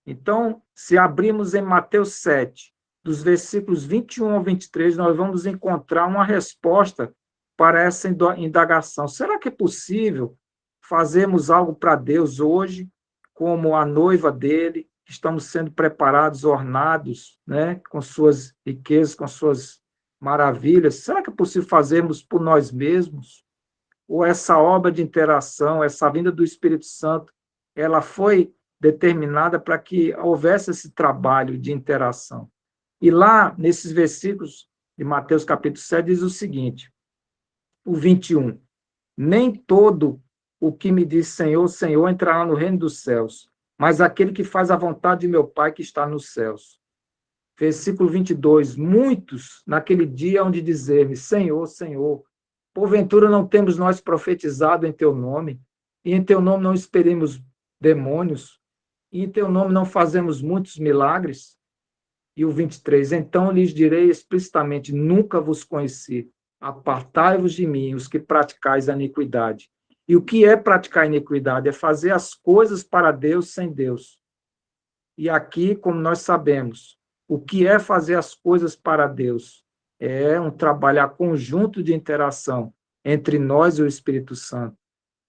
Então, se abrirmos em Mateus 7, dos versículos 21 ao 23, nós vamos encontrar uma resposta para essa indagação. Será que é possível fazermos algo para Deus hoje, como a noiva dele, que estamos sendo preparados, ornados, né, com suas riquezas, com suas maravilhas? Será que é possível fazermos por nós mesmos? Ou essa obra de interação, essa vinda do Espírito Santo, ela foi determinada para que houvesse esse trabalho de interação? E lá, nesses versículos de Mateus capítulo 7, diz o seguinte, o 21, nem todo o que me diz Senhor, Senhor, entrará no reino dos céus, mas aquele que faz a vontade de meu Pai que está nos céus. Versículo 22, muitos naquele dia hão de dizer-me, Senhor, Senhor, porventura não temos nós profetizado em teu nome, e em teu nome não expelemos demônios, e em teu nome não fazemos muitos milagres? E o 23, então lhes direi explicitamente, nunca vos conheci, apartai-vos de mim, os que praticais a iniquidade. E o que é praticar a iniquidade? É fazer as coisas para Deus sem Deus. E aqui, como nós sabemos, o que é fazer as coisas para Deus? É um trabalhar conjunto de interação entre nós e o Espírito Santo.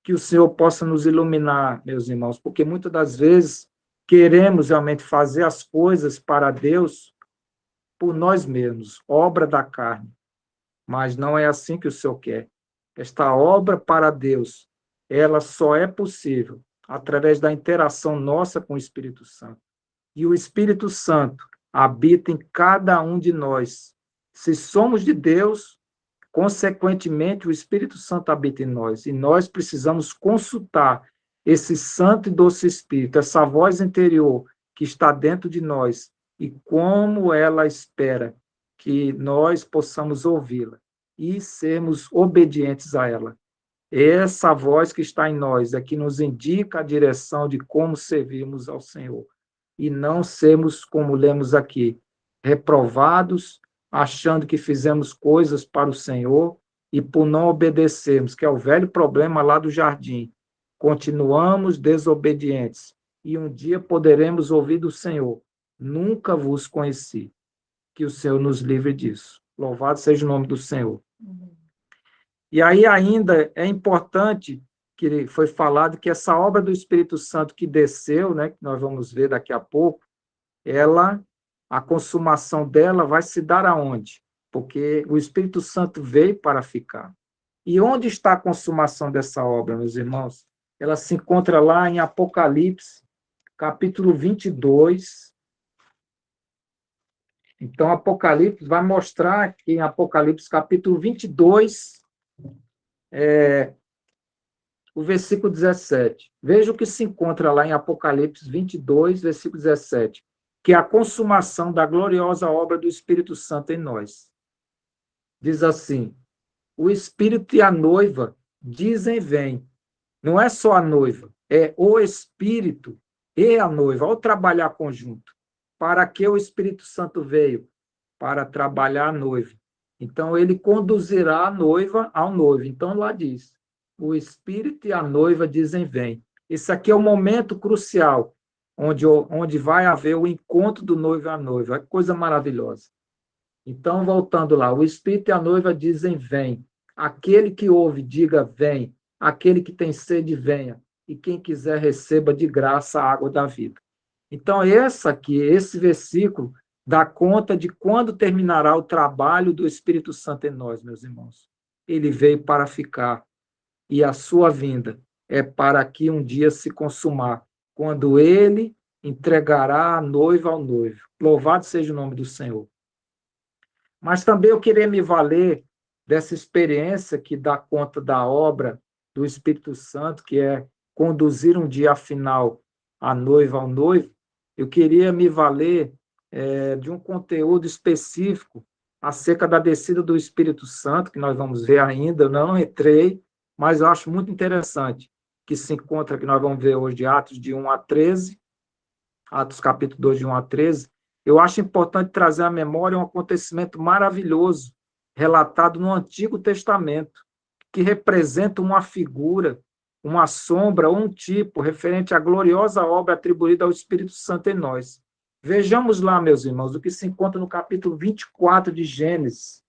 Que o Senhor possa nos iluminar, meus irmãos, porque muitas das vezes queremos realmente fazer as coisas para Deus por nós mesmos, obra da carne. Mas não é assim que o Senhor quer. Esta obra para Deus, ela só é possível através da interação nossa com o Espírito Santo. E o Espírito Santo habita em cada um de nós. Se somos de Deus, consequentemente, o Espírito Santo habita em nós. E nós precisamos consultar esse santo e doce Espírito, essa voz interior que está dentro de nós, e como ela espera que nós possamos ouvi-la e sermos obedientes a ela. Essa voz que está em nós é que nos indica a direção de como servirmos ao Senhor. E não sermos, como lemos aqui, reprovados, achando que fizemos coisas para o Senhor e por não obedecermos, que é o velho problema lá do jardim. Continuamos desobedientes e um dia poderemos ouvir do Senhor, nunca vos conheci. Que o Senhor nos livre disso. Louvado seja o nome do Senhor. E aí ainda é importante que foi falado que essa obra do Espírito Santo que desceu, né, que nós vamos ver daqui a pouco, a consumação dela vai se dar aonde? Porque o Espírito Santo veio para ficar. E onde está a consumação dessa obra, meus irmãos? Ela se encontra lá em Apocalipse, capítulo 22. Então, Apocalipse vai mostrar que em Apocalipse, capítulo 22, o versículo 17. Veja o que se encontra lá em Apocalipse 22, versículo 17, que é a consumação da gloriosa obra do Espírito Santo em nós. Diz assim, o Espírito e a noiva dizem vem. Não é só a noiva, é o Espírito e a noiva, ao trabalhar conjunto. Para que o Espírito Santo veio? Para trabalhar a noiva. Então, ele conduzirá a noiva ao noivo. Então, lá diz, o Espírito e a noiva dizem, vem. Esse aqui é o momento crucial, onde vai haver o encontro do noivo e a noiva. É coisa maravilhosa. Então, voltando lá, o Espírito e a noiva dizem, vem. Aquele que ouve, diga, vem. Aquele que tem sede, venha. E quem quiser, receba de graça a água da vida. Então, esse versículo, dá conta de quando terminará o trabalho do Espírito Santo em nós, meus irmãos. Ele veio para ficar. E a sua vinda é para que um dia se consumar, quando ele entregará a noiva ao noivo. Louvado seja o nome do Senhor. Mas também eu queria me valer dessa experiência que dá conta da obra do Espírito Santo, que é conduzir um dia final a noiva ao noivo. Eu queria me valer de um conteúdo específico acerca da descida do Espírito Santo, que nós vamos ver ainda. Eu não entrei, mas eu acho muito interessante, que se encontra, que nós vamos ver hoje, de Atos de 1 a 13, Atos capítulo 2, de 1 a 13, eu acho importante trazer à memória um acontecimento maravilhoso, relatado no Antigo Testamento, que representa uma figura, uma sombra ou um tipo referente à gloriosa obra atribuída ao Espírito Santo em nós. Vejamos lá, meus irmãos, o que se encontra no capítulo 24 de Gênesis.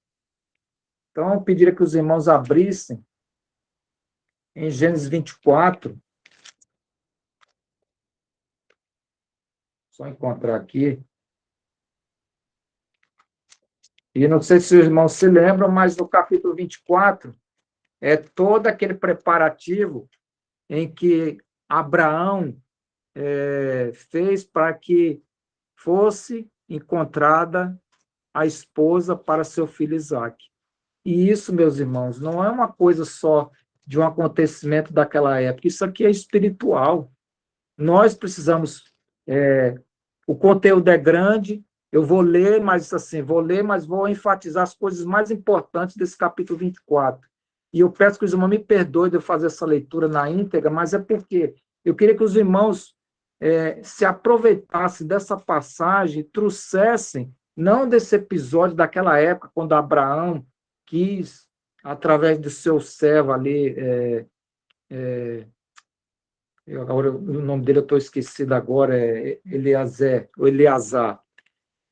Então, eu pediria que os irmãos abrissem em Gênesis 24. Só encontrar aqui. E não sei se os irmãos se lembram, mas no capítulo 24 é todo aquele preparativo em que Abraão fez para que fosse encontrada a esposa para seu filho Isaque. E isso, meus irmãos, não é uma coisa só de um acontecimento daquela época, isso aqui é espiritual. Nós precisamos... o conteúdo é grande, eu vou ler, mas vou enfatizar as coisas mais importantes desse capítulo 24. E eu peço que os irmãos me perdoem de eu fazer essa leitura na íntegra, mas é porque eu queria que os irmãos se aproveitassem dessa passagem, trouxessem, não desse episódio daquela época, quando Abraão quis, através do seu servo ali, agora o nome dele eu estou esquecido agora, é Eleazar,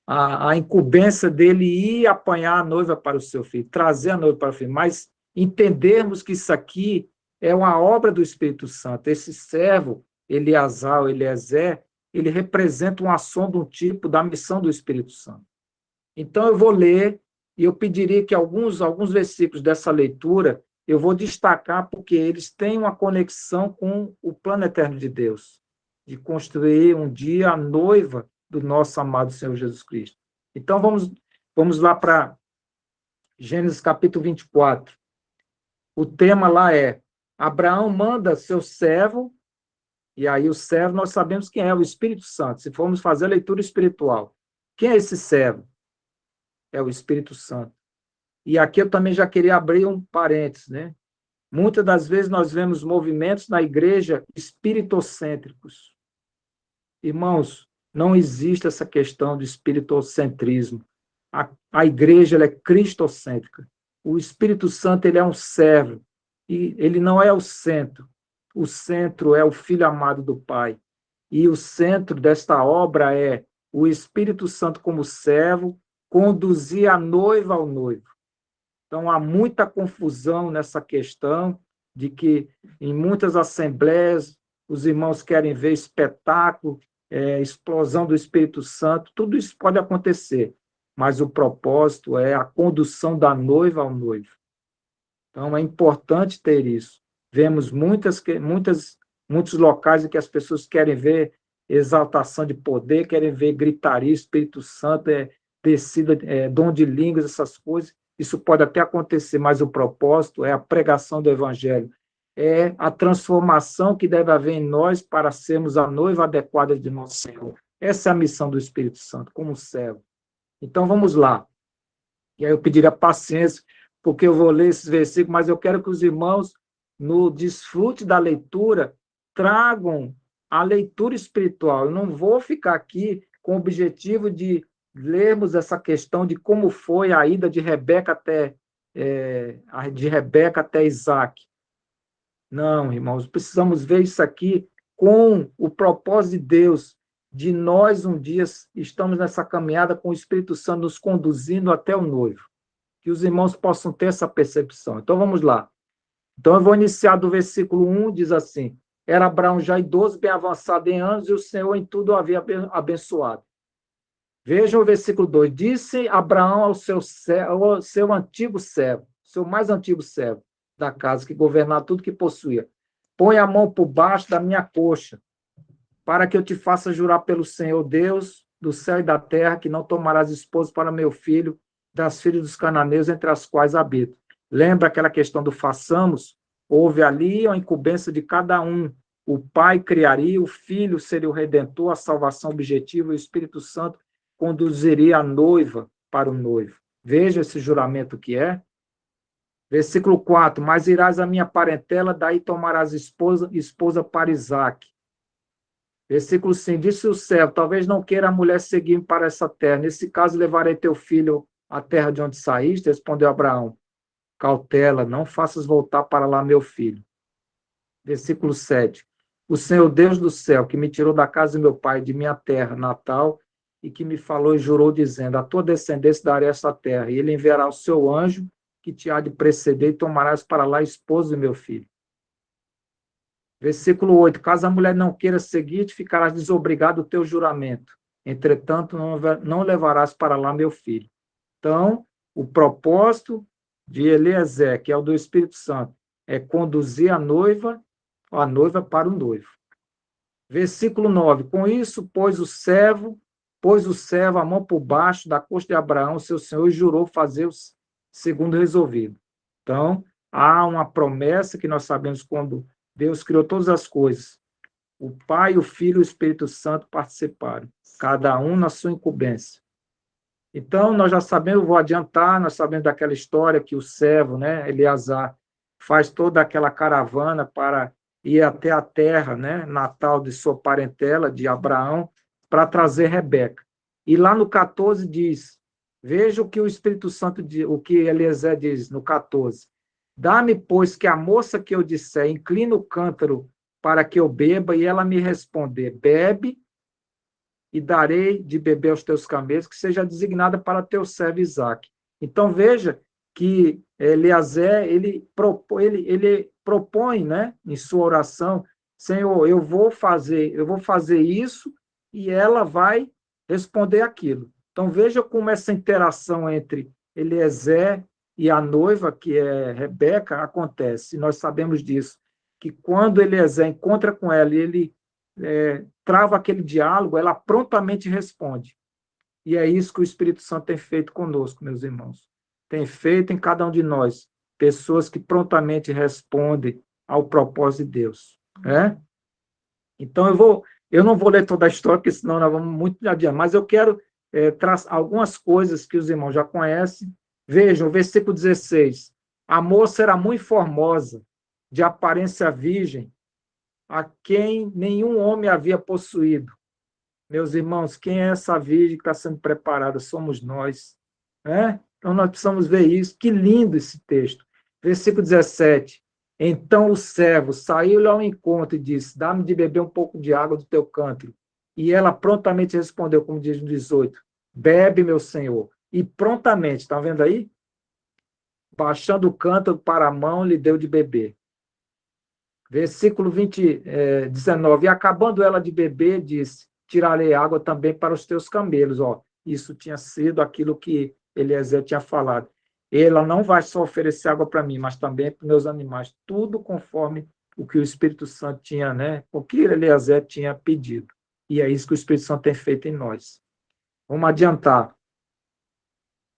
a incumbência dele ir apanhar a noiva para o seu filho, trazer a noiva para o filho, mas entendermos que isso aqui é uma obra do Espírito Santo. Esse servo, Eleazar, ou Eliezer, ele representa uma ação de um tipo da missão do Espírito Santo. Então, eu vou ler, e eu pediria que alguns versículos dessa leitura eu vou destacar porque eles têm uma conexão com o plano eterno de Deus, de construir um dia a noiva do nosso amado Senhor Jesus Cristo. Então, vamos lá para Gênesis capítulo 24. O tema lá é: Abraão manda seu servo, e aí o servo nós sabemos quem é, o Espírito Santo. Se formos fazer a leitura espiritual, quem é esse servo? É o Espírito Santo. E aqui eu também já queria abrir um parênteses, né? Muitas das vezes nós vemos movimentos na igreja espiritocêntricos. Irmãos, não existe essa questão de espiritocentrismo. A igreja ela é cristocêntrica. O Espírito Santo ele é um servo, e ele não é o centro. O centro é o Filho amado do Pai. E o centro desta obra é o Espírito Santo como servo, conduzir a noiva ao noivo. Então, há muita confusão nessa questão de que, em muitas assembleias, os irmãos querem ver espetáculo, explosão do Espírito Santo, tudo isso pode acontecer, mas o propósito é a condução da noiva ao noivo. Então, é importante ter isso. Vemos muitos locais em que as pessoas querem ver exaltação de poder, querem ver gritaria, Espírito Santo, descida, dom de línguas, essas coisas. Isso pode até acontecer, mas o propósito é a pregação do Evangelho, é a transformação que deve haver em nós para sermos a noiva adequada de nosso Senhor. Essa é a missão do Espírito Santo, como servo. Então, vamos lá. E aí eu pediria paciência, porque eu vou ler esses versículos, mas eu quero que os irmãos, no desfrute da leitura, tragam a leitura espiritual. Eu não vou ficar aqui com o objetivo de lermos essa questão de como foi a ida de Rebeca até Isaac. Não, irmãos, precisamos ver isso aqui com o propósito de Deus, de nós um dia estamos nessa caminhada com o Espírito Santo nos conduzindo até o noivo. Que os irmãos possam ter essa percepção. Então, vamos lá. Então, eu vou iniciar do versículo 1, diz assim: era Abraão já idoso, bem avançado em anos, e o Senhor em tudo o havia abençoado. Vejam o versículo 2. Disse Abraão ao seu antigo servo, seu mais antigo servo da casa, que governava tudo que possuía: põe a mão por baixo da minha coxa, para que eu te faça jurar pelo Senhor Deus do céu e da terra, que não tomarás esposa para meu filho das filhas dos cananeus, entre as quais habito. Lembra aquela questão do façamos? Houve ali a incumbência de cada um. O pai criaria, o filho seria o redentor, a salvação objetiva, e o Espírito Santo conduziria a noiva para o noivo. Veja esse juramento que é. Versículo 4, mas irás à minha parentela, daí tomarás esposa para Isaque. Versículo 5, disse o servo: talvez não queira a mulher seguir-me para essa terra. Nesse caso, levarei teu filho à terra de onde saíste. Respondeu Abraão: cautela, não faças voltar para lá meu filho. Versículo 7, o Senhor Deus do céu, que me tirou da casa de meu pai, de minha terra natal, e que me falou e jurou, dizendo: a tua descendência darei essa terra, e ele enviará o seu anjo, que te há de preceder, e tomarás para lá a esposa de meu filho. Versículo 8, caso a mulher não queira seguir-te, ficarás desobrigado do teu juramento. Entretanto, não levarás para lá meu filho. Então, o propósito de Eliezer, que é o do Espírito Santo, é conduzir a noiva para o noivo. Versículo 9, com isso, pôs o servo a mão por baixo da coxa de Abraão, seu senhor, e jurou fazer o segundo resolvido. Então, há uma promessa que nós sabemos quando Deus criou todas as coisas. O Pai, o Filho e o Espírito Santo participaram, cada um na sua incumbência. Então, nós já sabemos, vou adiantar, nós sabemos daquela história que o servo, Eleazar, faz toda aquela caravana para ir até a terra, natal de sua parentela, de Abraão, para trazer Rebeca. E lá no 14 diz, veja o que o Espírito Santo, o que Eliezer diz no 14. Dá-me, pois, que a moça que eu disser, inclina o cântaro para que eu beba, e ela me responder, bebe, e darei de beber aos teus camelos, que seja designada para teu servo Isaque. Então, veja que Eliezer, ele propõe, em sua oração, Senhor, eu vou fazer isso, e ela vai responder aquilo. Então, veja como essa interação entre Eliezer e a noiva, que é Rebeca, acontece. Nós sabemos disso, que quando Eliezer encontra com ela e ele trava aquele diálogo, ela prontamente responde. E é isso que o Espírito Santo tem feito conosco, meus irmãos. Tem feito em cada um de nós, pessoas que prontamente respondem ao propósito de Deus. Então, eu não vou ler toda a história, porque senão nós vamos muito adiante, mas eu quero trazer algumas coisas que os irmãos já conhecem. Vejam, versículo 16. A moça era muito formosa, de aparência virgem, a quem nenhum homem havia possuído. Meus irmãos, quem é essa virgem que está sendo preparada? Somos nós. Então, nós precisamos ver isso. Que lindo esse texto. Versículo 17. Então o servo saiu-lhe ao encontro e disse, dá-me de beber um pouco de água do teu cântaro. E ela prontamente respondeu, como diz no 18, bebe, meu senhor. E prontamente, estão vendo aí? Baixando o cântaro para a mão, lhe deu de beber. Versículo 19. E acabando ela de beber, disse, tirarei água também para os teus camelos. Isso tinha sido aquilo que Eliezer tinha falado. Ela não vai só oferecer água para mim, mas também para os meus animais. Tudo conforme o que o Espírito Santo tinha, o que Eliezer tinha pedido. E é isso que o Espírito Santo tem feito em nós. Vamos adiantar.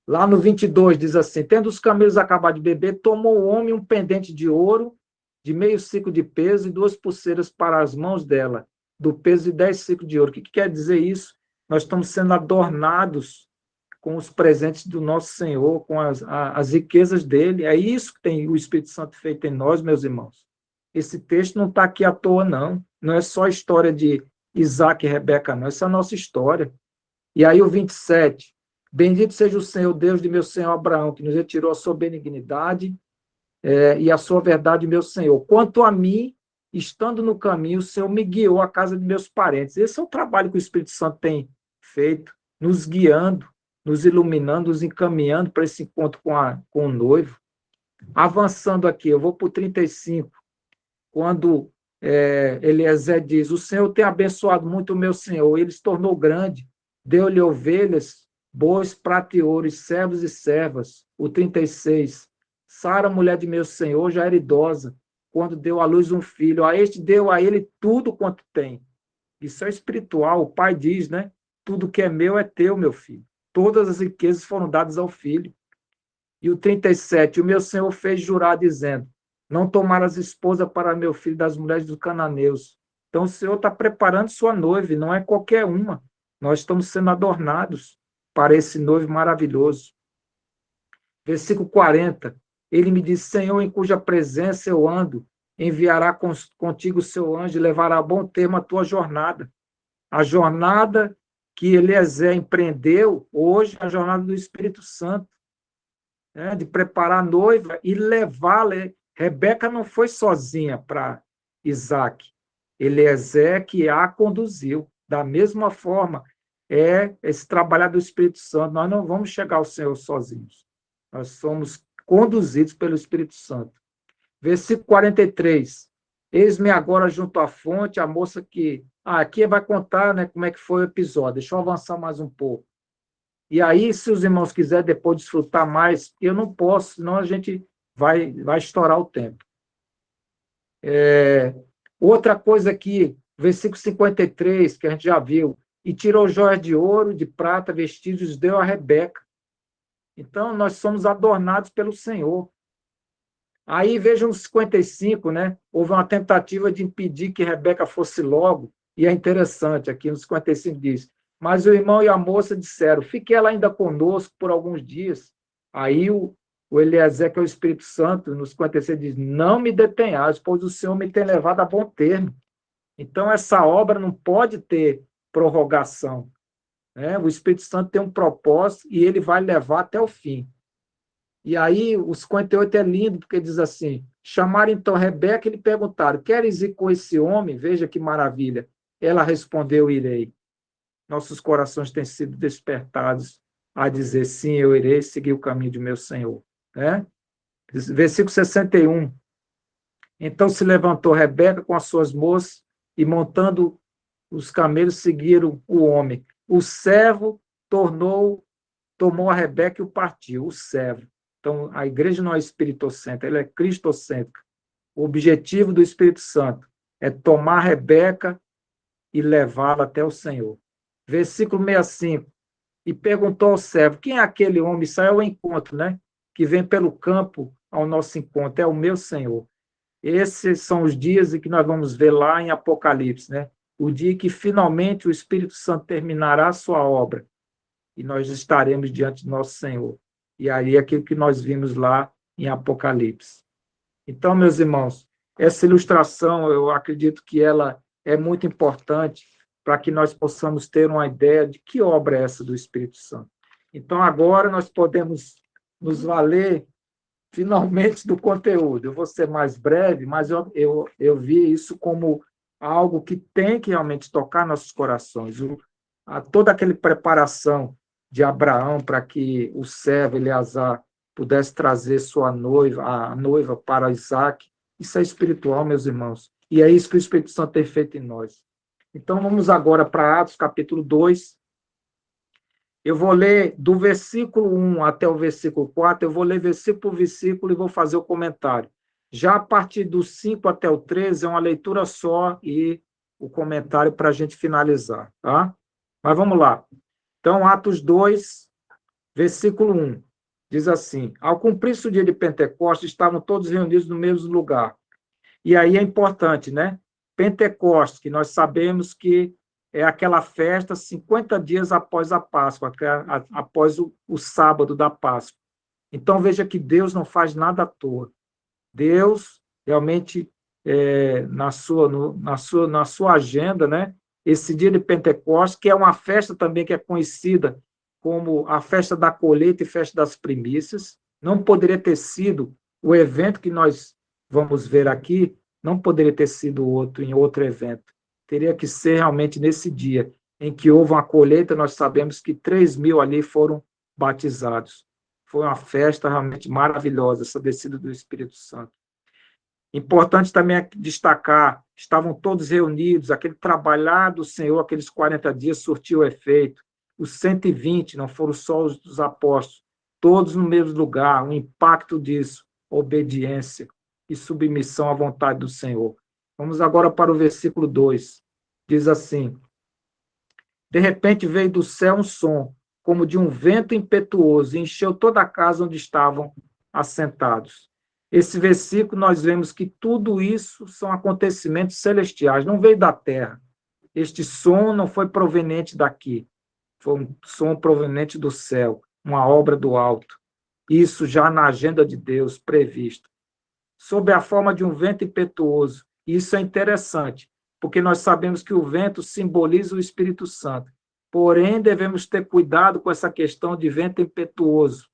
Lá no 22 diz assim, tendo os camelos acabado de beber, tomou o homem um pendente de ouro, de meio ciclo de peso, e 2 pulseiras para as mãos dela, do peso de 10 ciclos de ouro. O que quer dizer isso? Nós estamos sendo adornados com os presentes do nosso Senhor, com as riquezas dele. É isso que tem o Espírito Santo feito em nós, meus irmãos. Esse texto não está aqui à toa, não não é só a história de Isaac e Rebeca, não. Essa é a nossa história. E aí o 27. Bendito seja o Senhor, Deus de meu Senhor Abraão, que nos retirou a sua benignidade e a sua verdade, meu Senhor. Quanto a mim, estando no caminho, o Senhor me guiou à casa de meus parentes. Esse é o trabalho que o Espírito Santo tem feito, nos guiando, nos iluminando, nos encaminhando para esse encontro com o noivo. Avançando aqui, eu vou para o 35, quando Eliezer diz, o Senhor tem abençoado muito o meu Senhor, ele se tornou grande, deu-lhe ovelhas, bois, prata e ouro, servos e servas. O 36, Sara, mulher de meu Senhor, já era idosa, quando deu à luz um filho, a este deu a ele tudo quanto tem. Isso é espiritual, o pai diz, né? Tudo que é meu é teu, meu filho. Todas as riquezas foram dadas ao filho. E o 37, o meu Senhor fez jurar, dizendo, não tomarás esposa para meu filho das mulheres dos cananeus. Então o Senhor está preparando sua noiva, não é qualquer uma. Nós estamos sendo adornados para esse noivo maravilhoso. Versículo 40, ele me disse, Senhor, em cuja presença eu ando, enviará contigo o seu anjo e levará a bom termo a tua jornada. A jornada que Eliezer empreendeu, hoje é a jornada do Espírito Santo, né, de preparar a noiva e levá-la. Rebeca não foi sozinha para Isaac. Eliezer que a conduziu. Da mesma forma, esse trabalhar do Espírito Santo. Nós não vamos chegar ao Senhor sozinhos. Nós somos conduzidos pelo Espírito Santo. Versículo 43. Eis-me agora junto à fonte, a moça que... aqui vai contar, né, como é que foi o episódio. Deixa eu avançar mais um pouco. E aí, se os irmãos quiserem depois desfrutar mais, eu não posso, senão a gente vai estourar o tempo. Outra coisa aqui, versículo 53, que a gente já viu, e tirou joias de ouro, de prata, vestígios, deu a Rebeca. Então, nós somos adornados pelo Senhor. Aí, vejam os 55, né? Houve uma tentativa de impedir que Rebeca fosse logo, e é interessante, aqui no 55 diz, mas o irmão e a moça disseram, fique ela ainda conosco por alguns dias. Aí o Eliezer, que é o Espírito Santo, nos 56 diz, não me detenhas, pois o Senhor me tem levado a bom termo. Então, essa obra não pode ter prorrogação, né? O Espírito Santo tem um propósito e ele vai levar até o fim. E aí, o 58 é lindo, porque diz assim, chamaram então Rebeca e lhe perguntaram, queres ir com esse homem? Veja que maravilha. Ela respondeu, irei. Nossos corações têm sido despertados a dizer, sim, eu irei seguir o caminho de meu Senhor. Né? Versículo 61. Então se levantou Rebeca com as suas moças e, montando os camelos, seguiram o homem. O servo tomou a Rebeca e o partiu, o servo. Então, a igreja não é espiritocêntrica, ela é cristocêntrica. O objetivo do Espírito Santo é tomar Rebeca e levá-la até o Senhor. Versículo 65. E perguntou ao servo, quem é aquele homem? Isso é o encontro, né? Que vem pelo campo ao nosso encontro. É o meu Senhor. Esses são os dias em que nós vamos ver lá em Apocalipse, né? O dia que finalmente o Espírito Santo terminará a sua obra e nós estaremos diante do nosso Senhor. E aí é aquilo que nós vimos lá em Apocalipse. Então, meus irmãos, essa ilustração, eu acredito que ela é muito importante para que nós possamos ter uma ideia de que obra é essa do Espírito Santo. Então, agora nós podemos nos valer finalmente do conteúdo. Eu vou ser mais breve, mas eu vi isso como algo que tem que realmente tocar nossos corações. Toda aquela preparação de Abraão para que o servo Eleazar pudesse trazer a noiva para Isaac, isso é espiritual, meus irmãos. E é isso que o Espírito Santo tem feito em nós. Então, vamos agora para Atos, capítulo 2. Eu vou ler do versículo 1 até o versículo 4, eu vou ler versículo por versículo e vou fazer o comentário. Já a partir do 5 até o 13 é uma leitura só e o comentário para a gente finalizar, tá? Mas vamos lá. Então, Atos 2, versículo 1, diz assim, ao cumprir-se o dia de Pentecostes, estavam todos reunidos no mesmo lugar. E aí é importante, né? Pentecostes, que nós sabemos que é aquela festa 50 dias após a Páscoa, após o sábado da Páscoa. Então, veja que Deus não faz nada à toa. Deus realmente na sua agenda, né? Esse dia de Pentecostes, que é uma festa também que é conhecida como a festa da colheita e festa das primícias. Não poderia ter sido o evento que nós vamos ver aqui, não poderia ter sido outro em outro evento. Teria que ser realmente nesse dia em que houve uma colheita. Nós sabemos que 3.000 ali foram batizados. Foi uma festa realmente maravilhosa, essa descida do Espírito Santo. Importante também é destacar, estavam todos reunidos, aquele trabalhar do Senhor, aqueles 40 dias surtiu efeito. Os 120 não foram só os dos apóstolos, todos no mesmo lugar, o impacto disso, obediência e submissão à vontade do Senhor. Vamos agora para o versículo 2. Diz assim: de repente veio do céu um som, como de um vento impetuoso, e encheu toda a casa onde estavam assentados. Esse versículo nós vemos que tudo isso são acontecimentos celestiais, não veio da terra. Este som não foi proveniente daqui, foi um som proveniente do céu, uma obra do alto. Isso já na agenda de Deus previsto. Sob a forma de um vento impetuoso. Isso é interessante, porque nós sabemos que o vento simboliza o Espírito Santo. Porém, devemos ter cuidado com essa questão de vento impetuoso,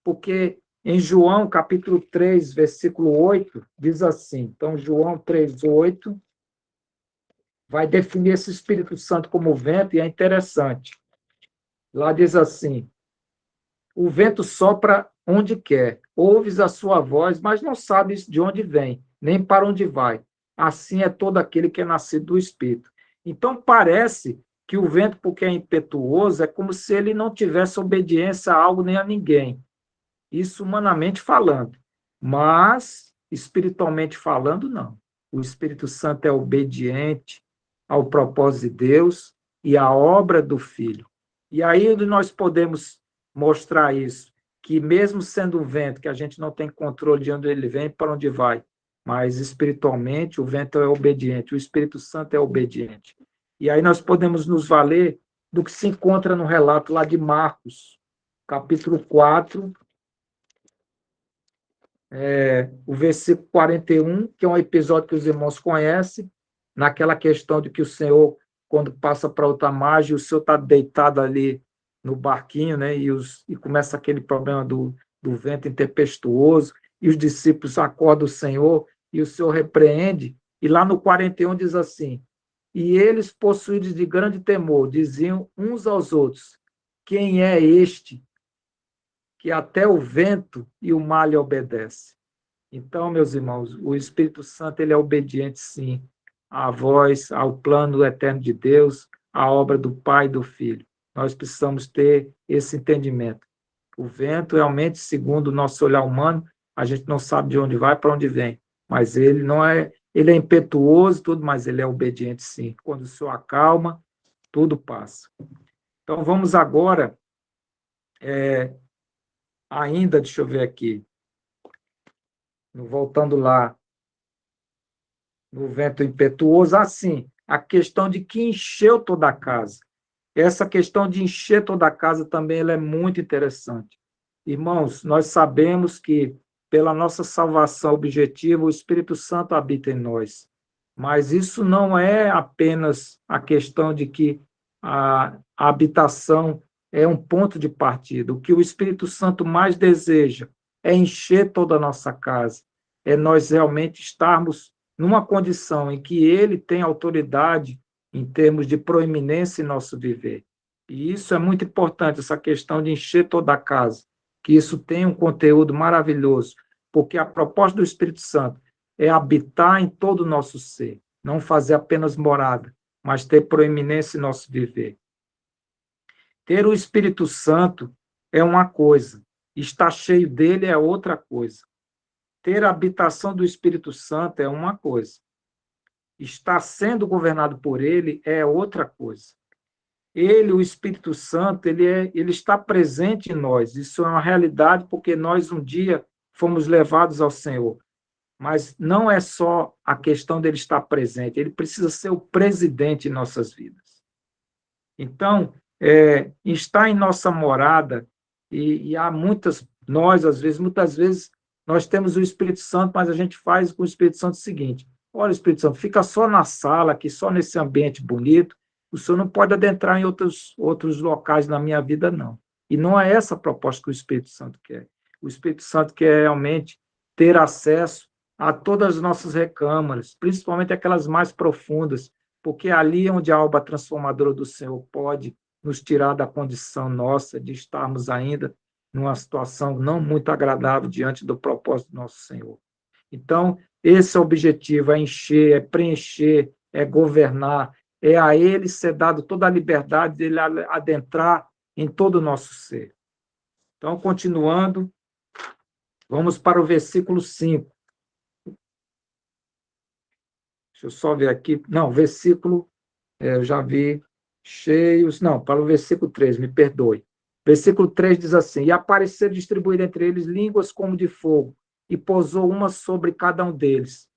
porque em João, capítulo 3, versículo 8, diz assim, então, João 3, 8, vai definir esse Espírito Santo como vento, e é interessante. Lá diz assim: o vento sopra onde quer, ouves a sua voz, mas não sabes de onde vem, nem para onde vai. Assim é todo aquele que é nascido do Espírito. Então, parece que o vento, porque é impetuoso, é como se ele não tivesse obediência a algo nem a ninguém. Isso humanamente falando. Mas, espiritualmente falando, não. O Espírito Santo é obediente ao propósito de Deus e à obra do Filho. E aí nós podemos mostrar isso, que mesmo sendo um vento, que a gente não tem controle de onde ele vem e para onde vai, mas espiritualmente o vento é obediente, o Espírito Santo é obediente. E aí nós podemos nos valer do que se encontra no relato lá de Marcos, capítulo 4, o versículo 41, que é um episódio que os irmãos conhecem, naquela questão de que o Senhor, quando passa para outra margem, o Senhor está deitado ali no barquinho, né, e começa aquele problema do vento intempestuoso, e os discípulos acordam o Senhor, e o Senhor repreende, e lá no 41 diz assim: e eles, possuídos de grande temor, diziam uns aos outros: quem é este que até o vento e o mar lhe obedecem? Então, meus irmãos, o Espírito Santo ele é obediente, sim, à voz, ao plano eterno de Deus, à obra do Pai e do Filho. Nós precisamos ter esse entendimento. O vento, realmente, segundo o nosso olhar humano, a gente não sabe de onde vai, para onde vem, mas ele não é, ele é impetuoso, tudo, mas ele é obediente, sim. Quando o Senhor acalma, tudo passa. Então, vamos agora, ainda, deixa eu ver aqui, voltando lá, no vento impetuoso, assim, a questão de que encheu toda a casa. Essa questão de encher toda a casa também ela é muito interessante. Irmãos, nós sabemos que, pela nossa salvação objetiva, o Espírito Santo habita em nós. Mas isso não é apenas a questão de que a habitação é um ponto de partida. O que o Espírito Santo mais deseja é encher toda a nossa casa, é nós realmente estarmos numa condição em que ele tem autoridade em termos de proeminência em nosso viver. E isso é muito importante, essa questão de encher toda a casa, que isso tem um conteúdo maravilhoso, porque a proposta do Espírito Santo é habitar em todo o nosso ser, não fazer apenas morada, mas ter proeminência em nosso viver. Ter o Espírito Santo é uma coisa, estar cheio dele é outra coisa. Ter a habitação do Espírito Santo é uma coisa. Estar sendo governado por ele é outra coisa. Ele, o Espírito Santo, ele está presente em nós. Isso é uma realidade porque nós um dia fomos levados ao Senhor. Mas não é só a questão dele estar presente, ele precisa ser o presidente em nossas vidas. Então, está em nossa morada, e há muitas vezes, nós temos o Espírito Santo, mas a gente faz com o Espírito Santo o seguinte: olha, Espírito Santo, fica só na sala, aqui, só nesse ambiente bonito, o Senhor não pode adentrar em outros locais na minha vida, não. E não é essa a proposta que o Espírito Santo quer. O Espírito Santo quer realmente ter acesso a todas as nossas recâmaras, principalmente aquelas mais profundas, porque ali é onde a alma transformadora do Senhor pode nos tirar da condição nossa de estarmos ainda numa situação não muito agradável diante do propósito do nosso Senhor. Então, esse é o objetivo, é encher, é preencher, é governar, é a Ele ser dado toda a liberdade de Ele adentrar em todo o nosso ser. Então, continuando, vamos para o versículo 5. Deixa eu só ver aqui. Não, versículo, eu já vi, cheios. Não, para o versículo 3, me perdoe. Versículo 3 diz assim: E apareceram distribuídas entre eles línguas como de fogo, e pousou uma sobre cada um deles.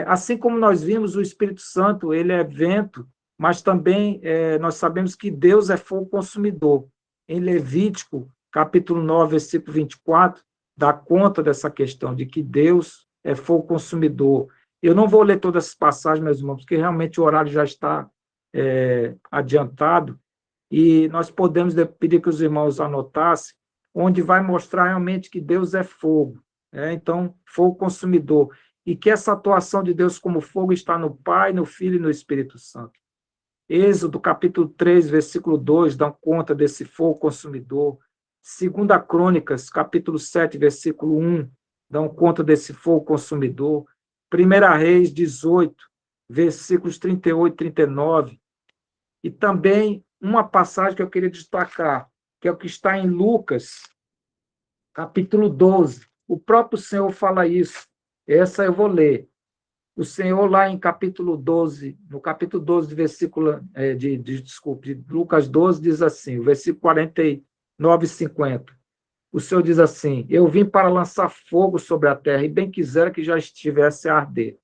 Assim como nós vimos, o Espírito Santo, ele é vento, mas também nós sabemos que Deus é fogo consumidor. Em Levítico, capítulo 9, versículo 24, dá conta dessa questão, de que Deus é fogo consumidor. Eu não vou ler todas as passagens, meus irmãos, porque realmente o horário já está adiantado, e nós podemos pedir que os irmãos anotassem, onde vai mostrar realmente que Deus é fogo. Então, fogo consumidor. E que essa atuação de Deus como fogo está no Pai, no Filho e no Espírito Santo. Êxodo, capítulo 3, versículo 2, dá conta desse fogo consumidor. 2 Crônicas, capítulo 7, versículo 1, dão conta desse fogo consumidor. 1 Reis 18, versículos 38 e 39. E também uma passagem que eu queria destacar, que é o que está em Lucas, capítulo 12. O próprio Senhor fala isso. Essa eu vou ler. O Senhor, lá em capítulo 12, no capítulo 12, versículo, de Lucas 12, diz assim, o versículo 49 e 50. O Senhor diz assim: Eu vim para lançar fogo sobre a terra, e bem quisera que já estivesse a arder.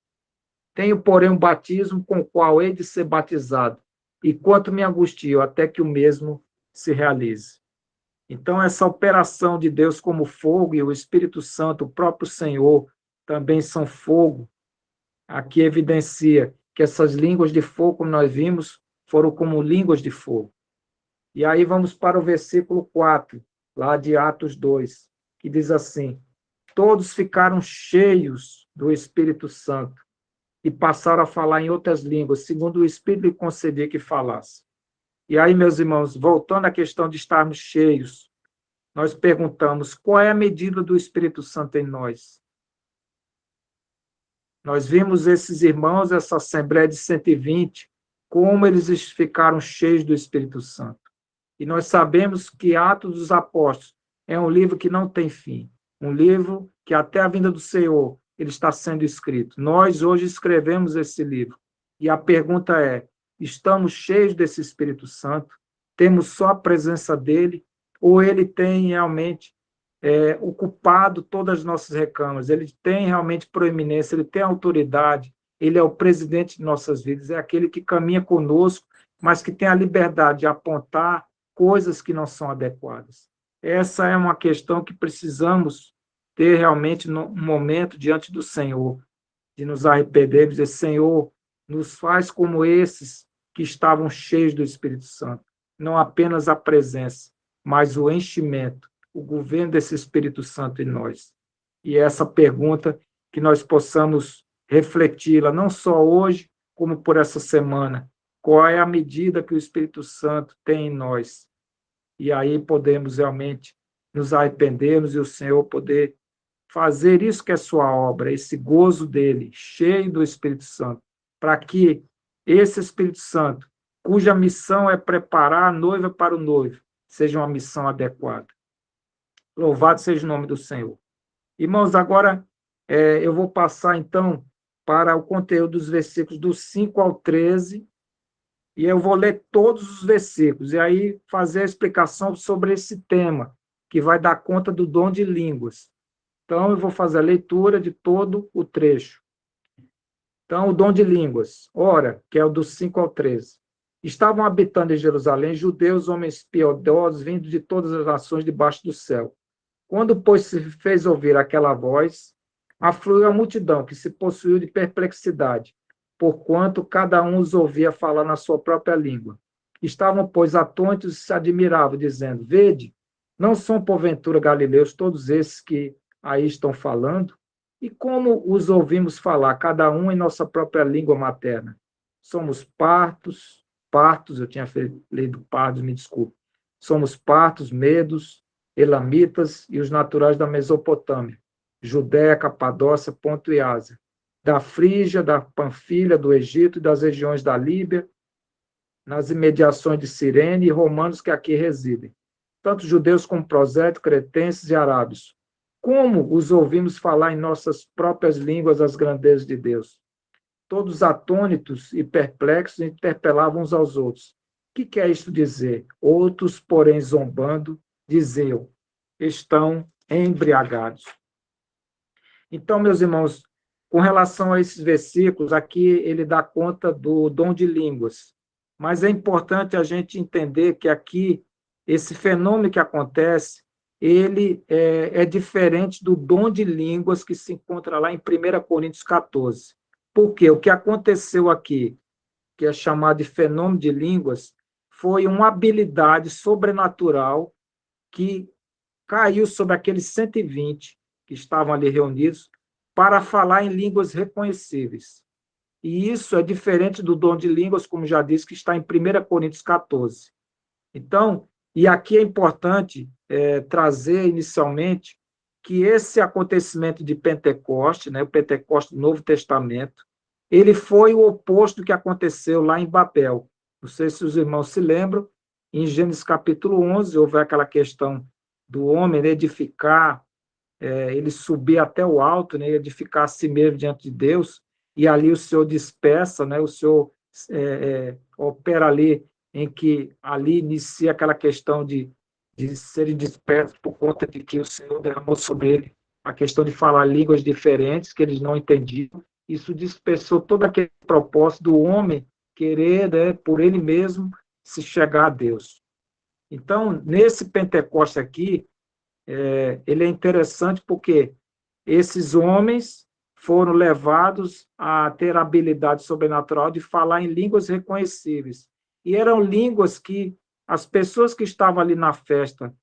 Tenho, porém, um batismo com o qual hei de ser batizado, e quanto me angustio, até que o mesmo se realize. Então, essa operação de Deus como fogo e o Espírito Santo, o próprio Senhor, também são fogo. Aqui evidencia que essas línguas de fogo, como nós vimos, foram como línguas de fogo. E aí vamos para o versículo 4, lá de Atos 2, que diz assim: Todos ficaram cheios do Espírito Santo e passaram a falar em outras línguas, segundo o Espírito lhe concedia que falasse. E aí, meus irmãos, voltando à questão de estarmos cheios, nós perguntamos: qual é a medida do Espírito Santo em nós? Nós vimos esses irmãos, essa Assembleia de 120, como eles ficaram cheios do Espírito Santo. E nós sabemos que Atos dos Apóstolos é um livro que não tem fim, um livro que até a vinda do Senhor ele está sendo escrito. Nós hoje escrevemos esse livro. E a pergunta é: estamos cheios desse Espírito Santo? Temos só a presença dele? Ou ele tem realmente ocupado todas as nossas recâmaras? Ele tem realmente proeminência, ele tem autoridade, ele é o presidente de nossas vidas, é aquele que caminha conosco, mas que tem a liberdade de apontar coisas que não são adequadas. Essa é uma questão que precisamos ter realmente um momento diante do Senhor, de nos arrepender, dizer: Senhor, nos faz como esses que estavam cheios do Espírito Santo. Não apenas a presença, mas o enchimento, o governo desse Espírito Santo em nós. E essa pergunta que nós possamos refleti-la, não só hoje, como por essa semana. Qual é a medida que o Espírito Santo tem em nós? E aí podemos realmente nos arrependermos e o Senhor poder fazer isso que é sua obra, esse gozo dele, cheio do Espírito Santo, para que esse Espírito Santo, cuja missão é preparar a noiva para o noivo, seja uma missão adequada. Louvado seja o nome do Senhor. Irmãos, agora eu vou passar, então, para o conteúdo dos versículos do 5 ao 13, e eu vou ler todos os versículos, e aí fazer a explicação sobre esse tema, que vai dar conta do dom de línguas. Então, eu vou fazer a leitura de todo o trecho. Então, o dom de línguas. Ora, que é o do 5 ao 13. Estavam habitando em Jerusalém judeus, homens piedosos, vindos de todas as nações debaixo do céu. Quando, pois, se fez ouvir aquela voz, Afluiu a multidão, que se possuiu de perplexidade, porquanto cada um os ouvia falar na sua própria língua. Estavam, pois, atônitos e se admiravam, dizendo: Vede, não são porventura galileus todos esses que aí estão falando? E como os ouvimos falar, cada um em nossa própria língua materna? Somos partos, eu tinha lido pardos, me desculpe. Somos partos, medos, elamitas e os naturais da Mesopotâmia, Judéia, Capadócia, Ponto e Ásia, da Frígia, da Panfilha, do Egito e das regiões da Líbia, nas imediações de Cirene e romanos que aqui residem, tanto judeus como prosélitos, cretenses e arábios. Como os ouvimos falar em nossas próprias línguas as grandezas de Deus? Todos atônitos e perplexos interpelavam uns aos outros. O que quer isto dizer? Outros, porém, zombando, diziam: estão embriagados. Então, meus irmãos, com relação a esses versículos, aqui ele dá conta do dom de línguas. Mas é importante a gente entender que aqui, esse fenômeno que acontece, ele é diferente do dom de línguas que se encontra lá em 1 Coríntios 14. Por quê? O que aconteceu aqui, que é chamado de fenômeno de línguas, foi uma habilidade sobrenatural que caiu sobre aqueles 120 que estavam ali reunidos para falar em línguas reconhecíveis. E isso é diferente do dom de línguas, como já disse, que está em 1 Coríntios 14. Então, e aqui é importante trazer inicialmente que esse acontecimento de Pentecoste, né, o Pentecoste do Novo Testamento, ele foi o oposto do que aconteceu lá em Babel. Não sei se os irmãos se lembram, em Gênesis capítulo 11, houve aquela questão do homem, né, edificar, ele subir até o alto, né, edificar a si mesmo diante de Deus, e ali o Senhor dispersa, né, o Senhor opera ali, em que ali inicia aquela questão de serem dispersos por conta de que o Senhor derramou sobre ele a questão de falar línguas diferentes, que eles não entendiam. Isso dispersou todo aquele propósito do homem querer, né, por ele mesmo, se chegar a Deus. Então, nesse Pentecoste aqui, ele é interessante porque esses homens foram levados a ter a habilidade sobrenatural de falar em línguas reconhecíveis. E eram línguas que as pessoas que estavam ali na festa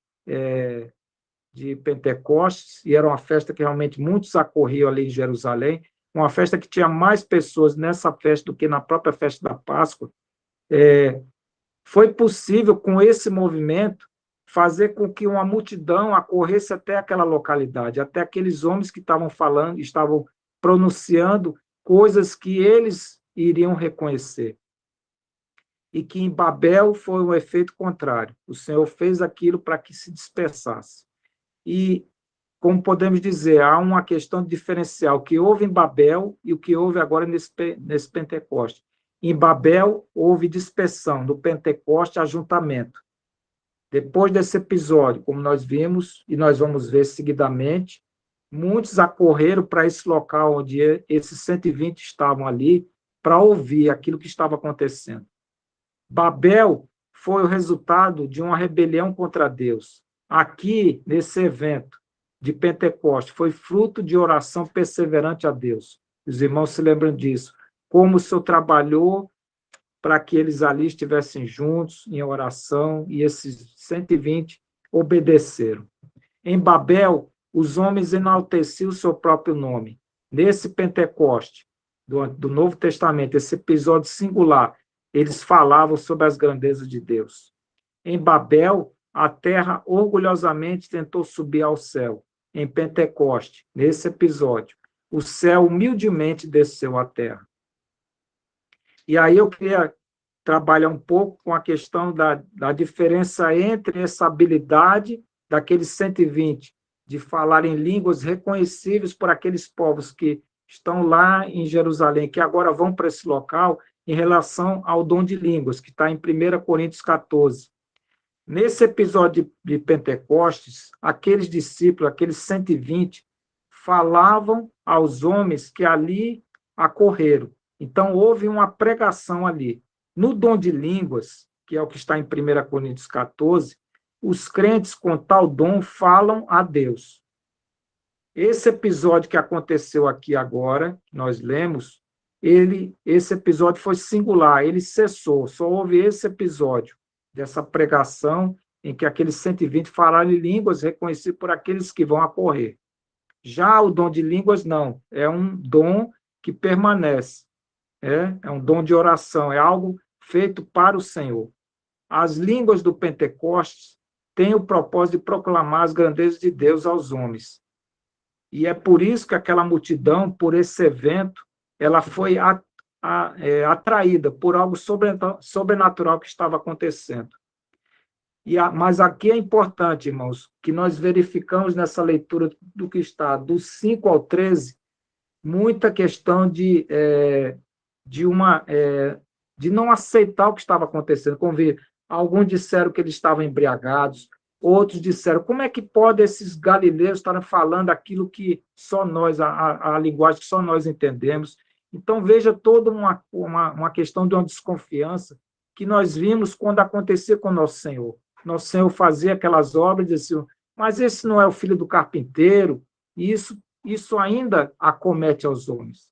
de Pentecostes, e era uma festa que realmente muitos acorriam ali em Jerusalém, uma festa que tinha mais pessoas nessa festa do que na própria festa da Páscoa, foi possível, com esse movimento, fazer com que uma multidão acorresse até aquela localidade, até aqueles homens que estavam falando, estavam pronunciando coisas que eles iriam reconhecer. E que em Babel foi um efeito contrário. O Senhor fez aquilo para que se dispersasse. E, como podemos dizer, há uma questão diferencial, o que houve em Babel e o que houve agora nesse Pentecoste. Em Babel, houve dispersão, no Pentecoste, ajuntamento. Depois desse episódio, como nós vimos, e nós vamos ver seguidamente, muitos acorreram para esse local onde esses 120 estavam ali, para ouvir aquilo que estava acontecendo. Babel foi o resultado de uma rebelião contra Deus. Aqui, nesse evento de Pentecoste, foi fruto de oração perseverante a Deus. Os irmãos se lembram disso. Como o Senhor trabalhou para que eles ali estivessem juntos em oração, e esses 120 obedeceram. Em Babel, os homens enalteciam o seu próprio nome. Nesse Pentecoste do Novo Testamento, esse episódio singular, eles falavam sobre as grandezas de Deus. Em Babel, a terra orgulhosamente tentou subir ao céu. Em Pentecoste, nesse episódio, o céu humildemente desceu à terra. E aí eu queria trabalhar um pouco com a questão da diferença entre essa habilidade daqueles 120 de falar em línguas reconhecíveis por aqueles povos que estão lá em Jerusalém, que agora vão para esse local, em relação ao dom de línguas, que está em 1 Coríntios 14. Nesse episódio de Pentecostes, aqueles discípulos, aqueles 120, falavam aos homens que ali acorreram. Então, houve uma pregação ali. No dom de línguas, que é o que está em 1 Coríntios 14, os crentes com tal dom falam a Deus. Esse episódio que aconteceu aqui agora, nós lemos, esse episódio foi singular, ele cessou, só houve esse episódio dessa pregação em que aqueles 120 falaram em línguas reconhecidos por aqueles que vão a correr. Já o dom de línguas, não, é um dom que permanece, é um dom de oração, é algo feito para o Senhor. As línguas do Pentecostes têm o propósito de proclamar as grandezas de Deus aos homens. E é por isso que aquela multidão, por esse evento, ela foi atraída por algo sobrenatural que estava acontecendo. Mas aqui é importante, irmãos, que nós verificamos nessa leitura do que está do 5 ao 13, muita questão de não aceitar o que estava acontecendo. Como ver, alguns disseram que eles estavam embriagados, outros disseram, como é que pode esses galileus estarem falando aquilo que só nós, a linguagem que só nós entendemos? Então, veja toda uma questão de uma desconfiança que nós vimos quando acontecia com o nosso Senhor. Nosso Senhor fazia aquelas obras e dizia, mas esse não é o filho do carpinteiro? E isso ainda acomete aos homens.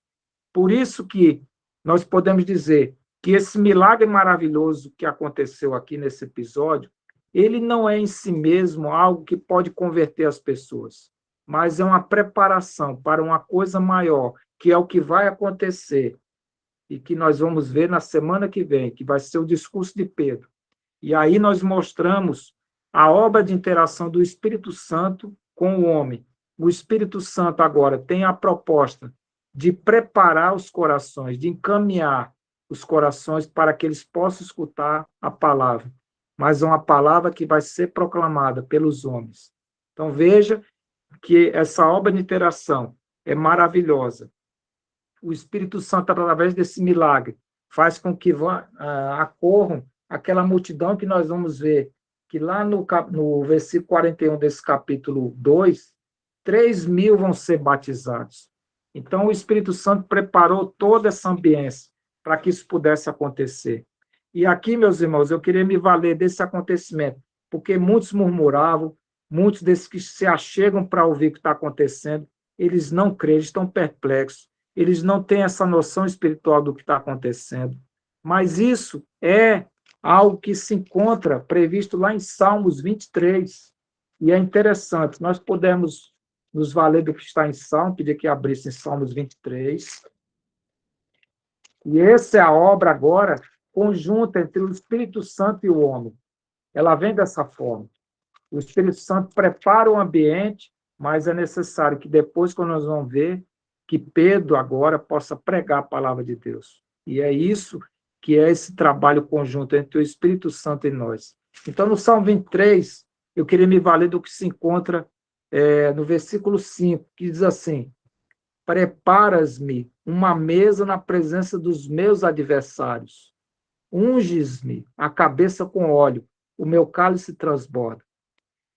Por isso que nós podemos dizer que esse milagre maravilhoso que aconteceu aqui nesse episódio, ele não é em si mesmo algo que pode converter as pessoas, mas é uma preparação para uma coisa maior, que é o que vai acontecer e que nós vamos ver na semana que vem, que vai ser o discurso de Pedro. E aí nós mostramos a obra de interação do Espírito Santo com o homem. O Espírito Santo agora tem a proposta de preparar os corações, de encaminhar os corações para que eles possam escutar a palavra, mas é uma palavra que vai ser proclamada pelos homens. Então veja que essa obra de interação é maravilhosa. O Espírito Santo, através desse milagre, faz com que acorram aquela multidão que nós vamos ver, que lá no versículo 41 desse capítulo 2, 3.000 vão ser batizados. Então, o Espírito Santo preparou toda essa ambiência para que isso pudesse acontecer. E aqui, meus irmãos, eu queria me valer desse acontecimento, porque muitos murmuravam, muitos desses que se achegam para ouvir o que está acontecendo, eles não creem, eles estão perplexos, eles não têm essa noção espiritual do que está acontecendo. Mas isso é algo que se encontra previsto lá em Salmos 23. E é interessante, nós podemos nos valer do que está em Salmo, pedir que abrisse em Salmos 23. E essa é a obra agora conjunta entre o Espírito Santo e o homem. Ela vem dessa forma. O Espírito Santo prepara o ambiente, mas é necessário que depois, quando nós vamos ver, que Pedro agora possa pregar a palavra de Deus. E é isso que é esse trabalho conjunto entre o Espírito Santo e nós. Então, no Salmo 23, eu queria me valer do que se encontra no versículo 5, que diz assim, preparas-me uma mesa na presença dos meus adversários, unges-me a cabeça com óleo, o meu cálice transborda.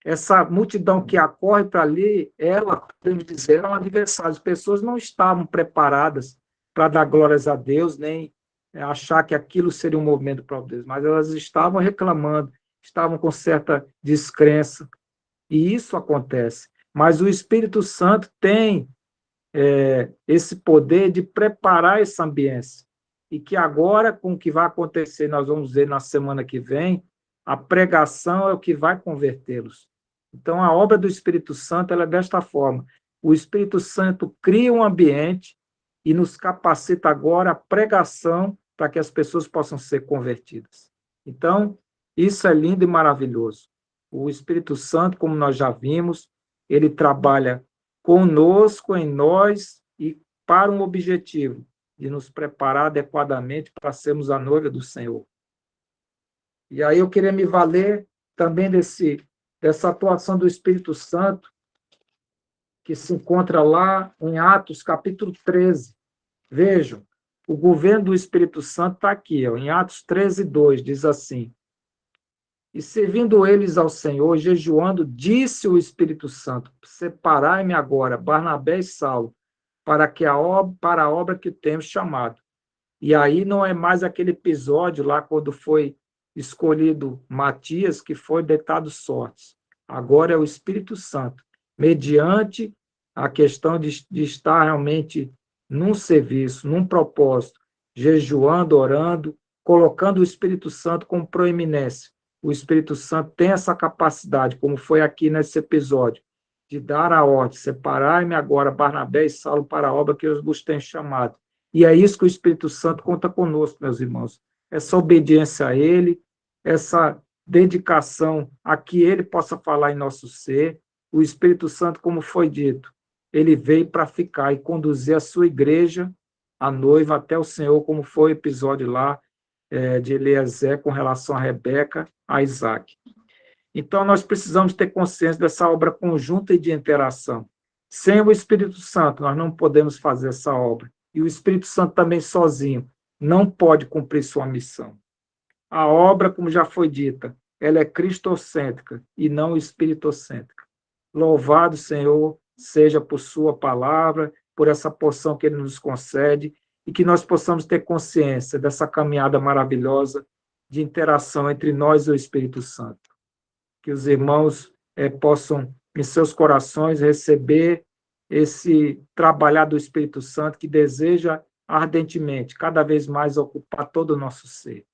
Essa multidão que acorre para ali, ela, podemos dizer, eram adversários. As pessoas não estavam preparadas para dar glórias a Deus, nem achar que aquilo seria um movimento para Deus, mas elas estavam reclamando, estavam com certa descrença. E isso acontece. Mas o Espírito Santo tem esse poder de preparar essa ambiência. E que agora, com o que vai acontecer, nós vamos ver na semana que vem, a pregação é o que vai convertê-los. Então, a obra do Espírito Santo ela é desta forma. O Espírito Santo cria um ambiente e nos capacita agora a pregação para que as pessoas possam ser convertidas. Então, isso é lindo e maravilhoso. O Espírito Santo, como nós já vimos, ele trabalha conosco, em nós, e para um objetivo, de nos preparar adequadamente para sermos a noiva do Senhor. E aí eu queria me valer também dessa atuação do Espírito Santo, que se encontra lá em Atos, capítulo 13. Vejam, o governo do Espírito Santo está aqui, em Atos 13, 2, diz assim, e servindo eles ao Senhor, jejuando, disse o Espírito Santo, separai-me agora, Barnabé e Saulo, para a obra que temos chamado. E aí não é mais aquele episódio lá quando foi escolhido Matias, que foi deitado sortes. Agora é o Espírito Santo, mediante a questão de estar realmente num serviço, num propósito, jejuando, orando, colocando o Espírito Santo como proeminência. O Espírito Santo tem essa capacidade, como foi aqui nesse episódio, de dar a ordem, separai-me agora, Barnabé e Saulo, para a obra que eu vos tenho chamado. E é isso que o Espírito Santo conta conosco, meus irmãos. Essa obediência a Ele, essa dedicação a que Ele possa falar em nosso ser. O Espírito Santo, como foi dito, ele veio para ficar e conduzir a sua igreja, a noiva, até o Senhor, como foi o episódio lá de Eliezer com relação a Rebeca, a Isaac. Então, nós precisamos ter consciência dessa obra conjunta e de interação. Sem o Espírito Santo, nós não podemos fazer essa obra. E o Espírito Santo também sozinho não pode cumprir sua missão. A obra, como já foi dita, ela é cristocêntrica e não espiritocêntrica. Louvado, Senhor, seja por sua palavra, por essa porção que ele nos concede, e que nós possamos ter consciência dessa caminhada maravilhosa de interação entre nós e o Espírito Santo. Que os irmãos possam, em seus corações, receber esse trabalhar do Espírito Santo que deseja ardentemente, cada vez mais, ocupar todo o nosso ser.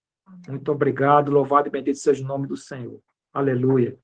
Muito obrigado, louvado e bendito seja o nome do Senhor. Aleluia.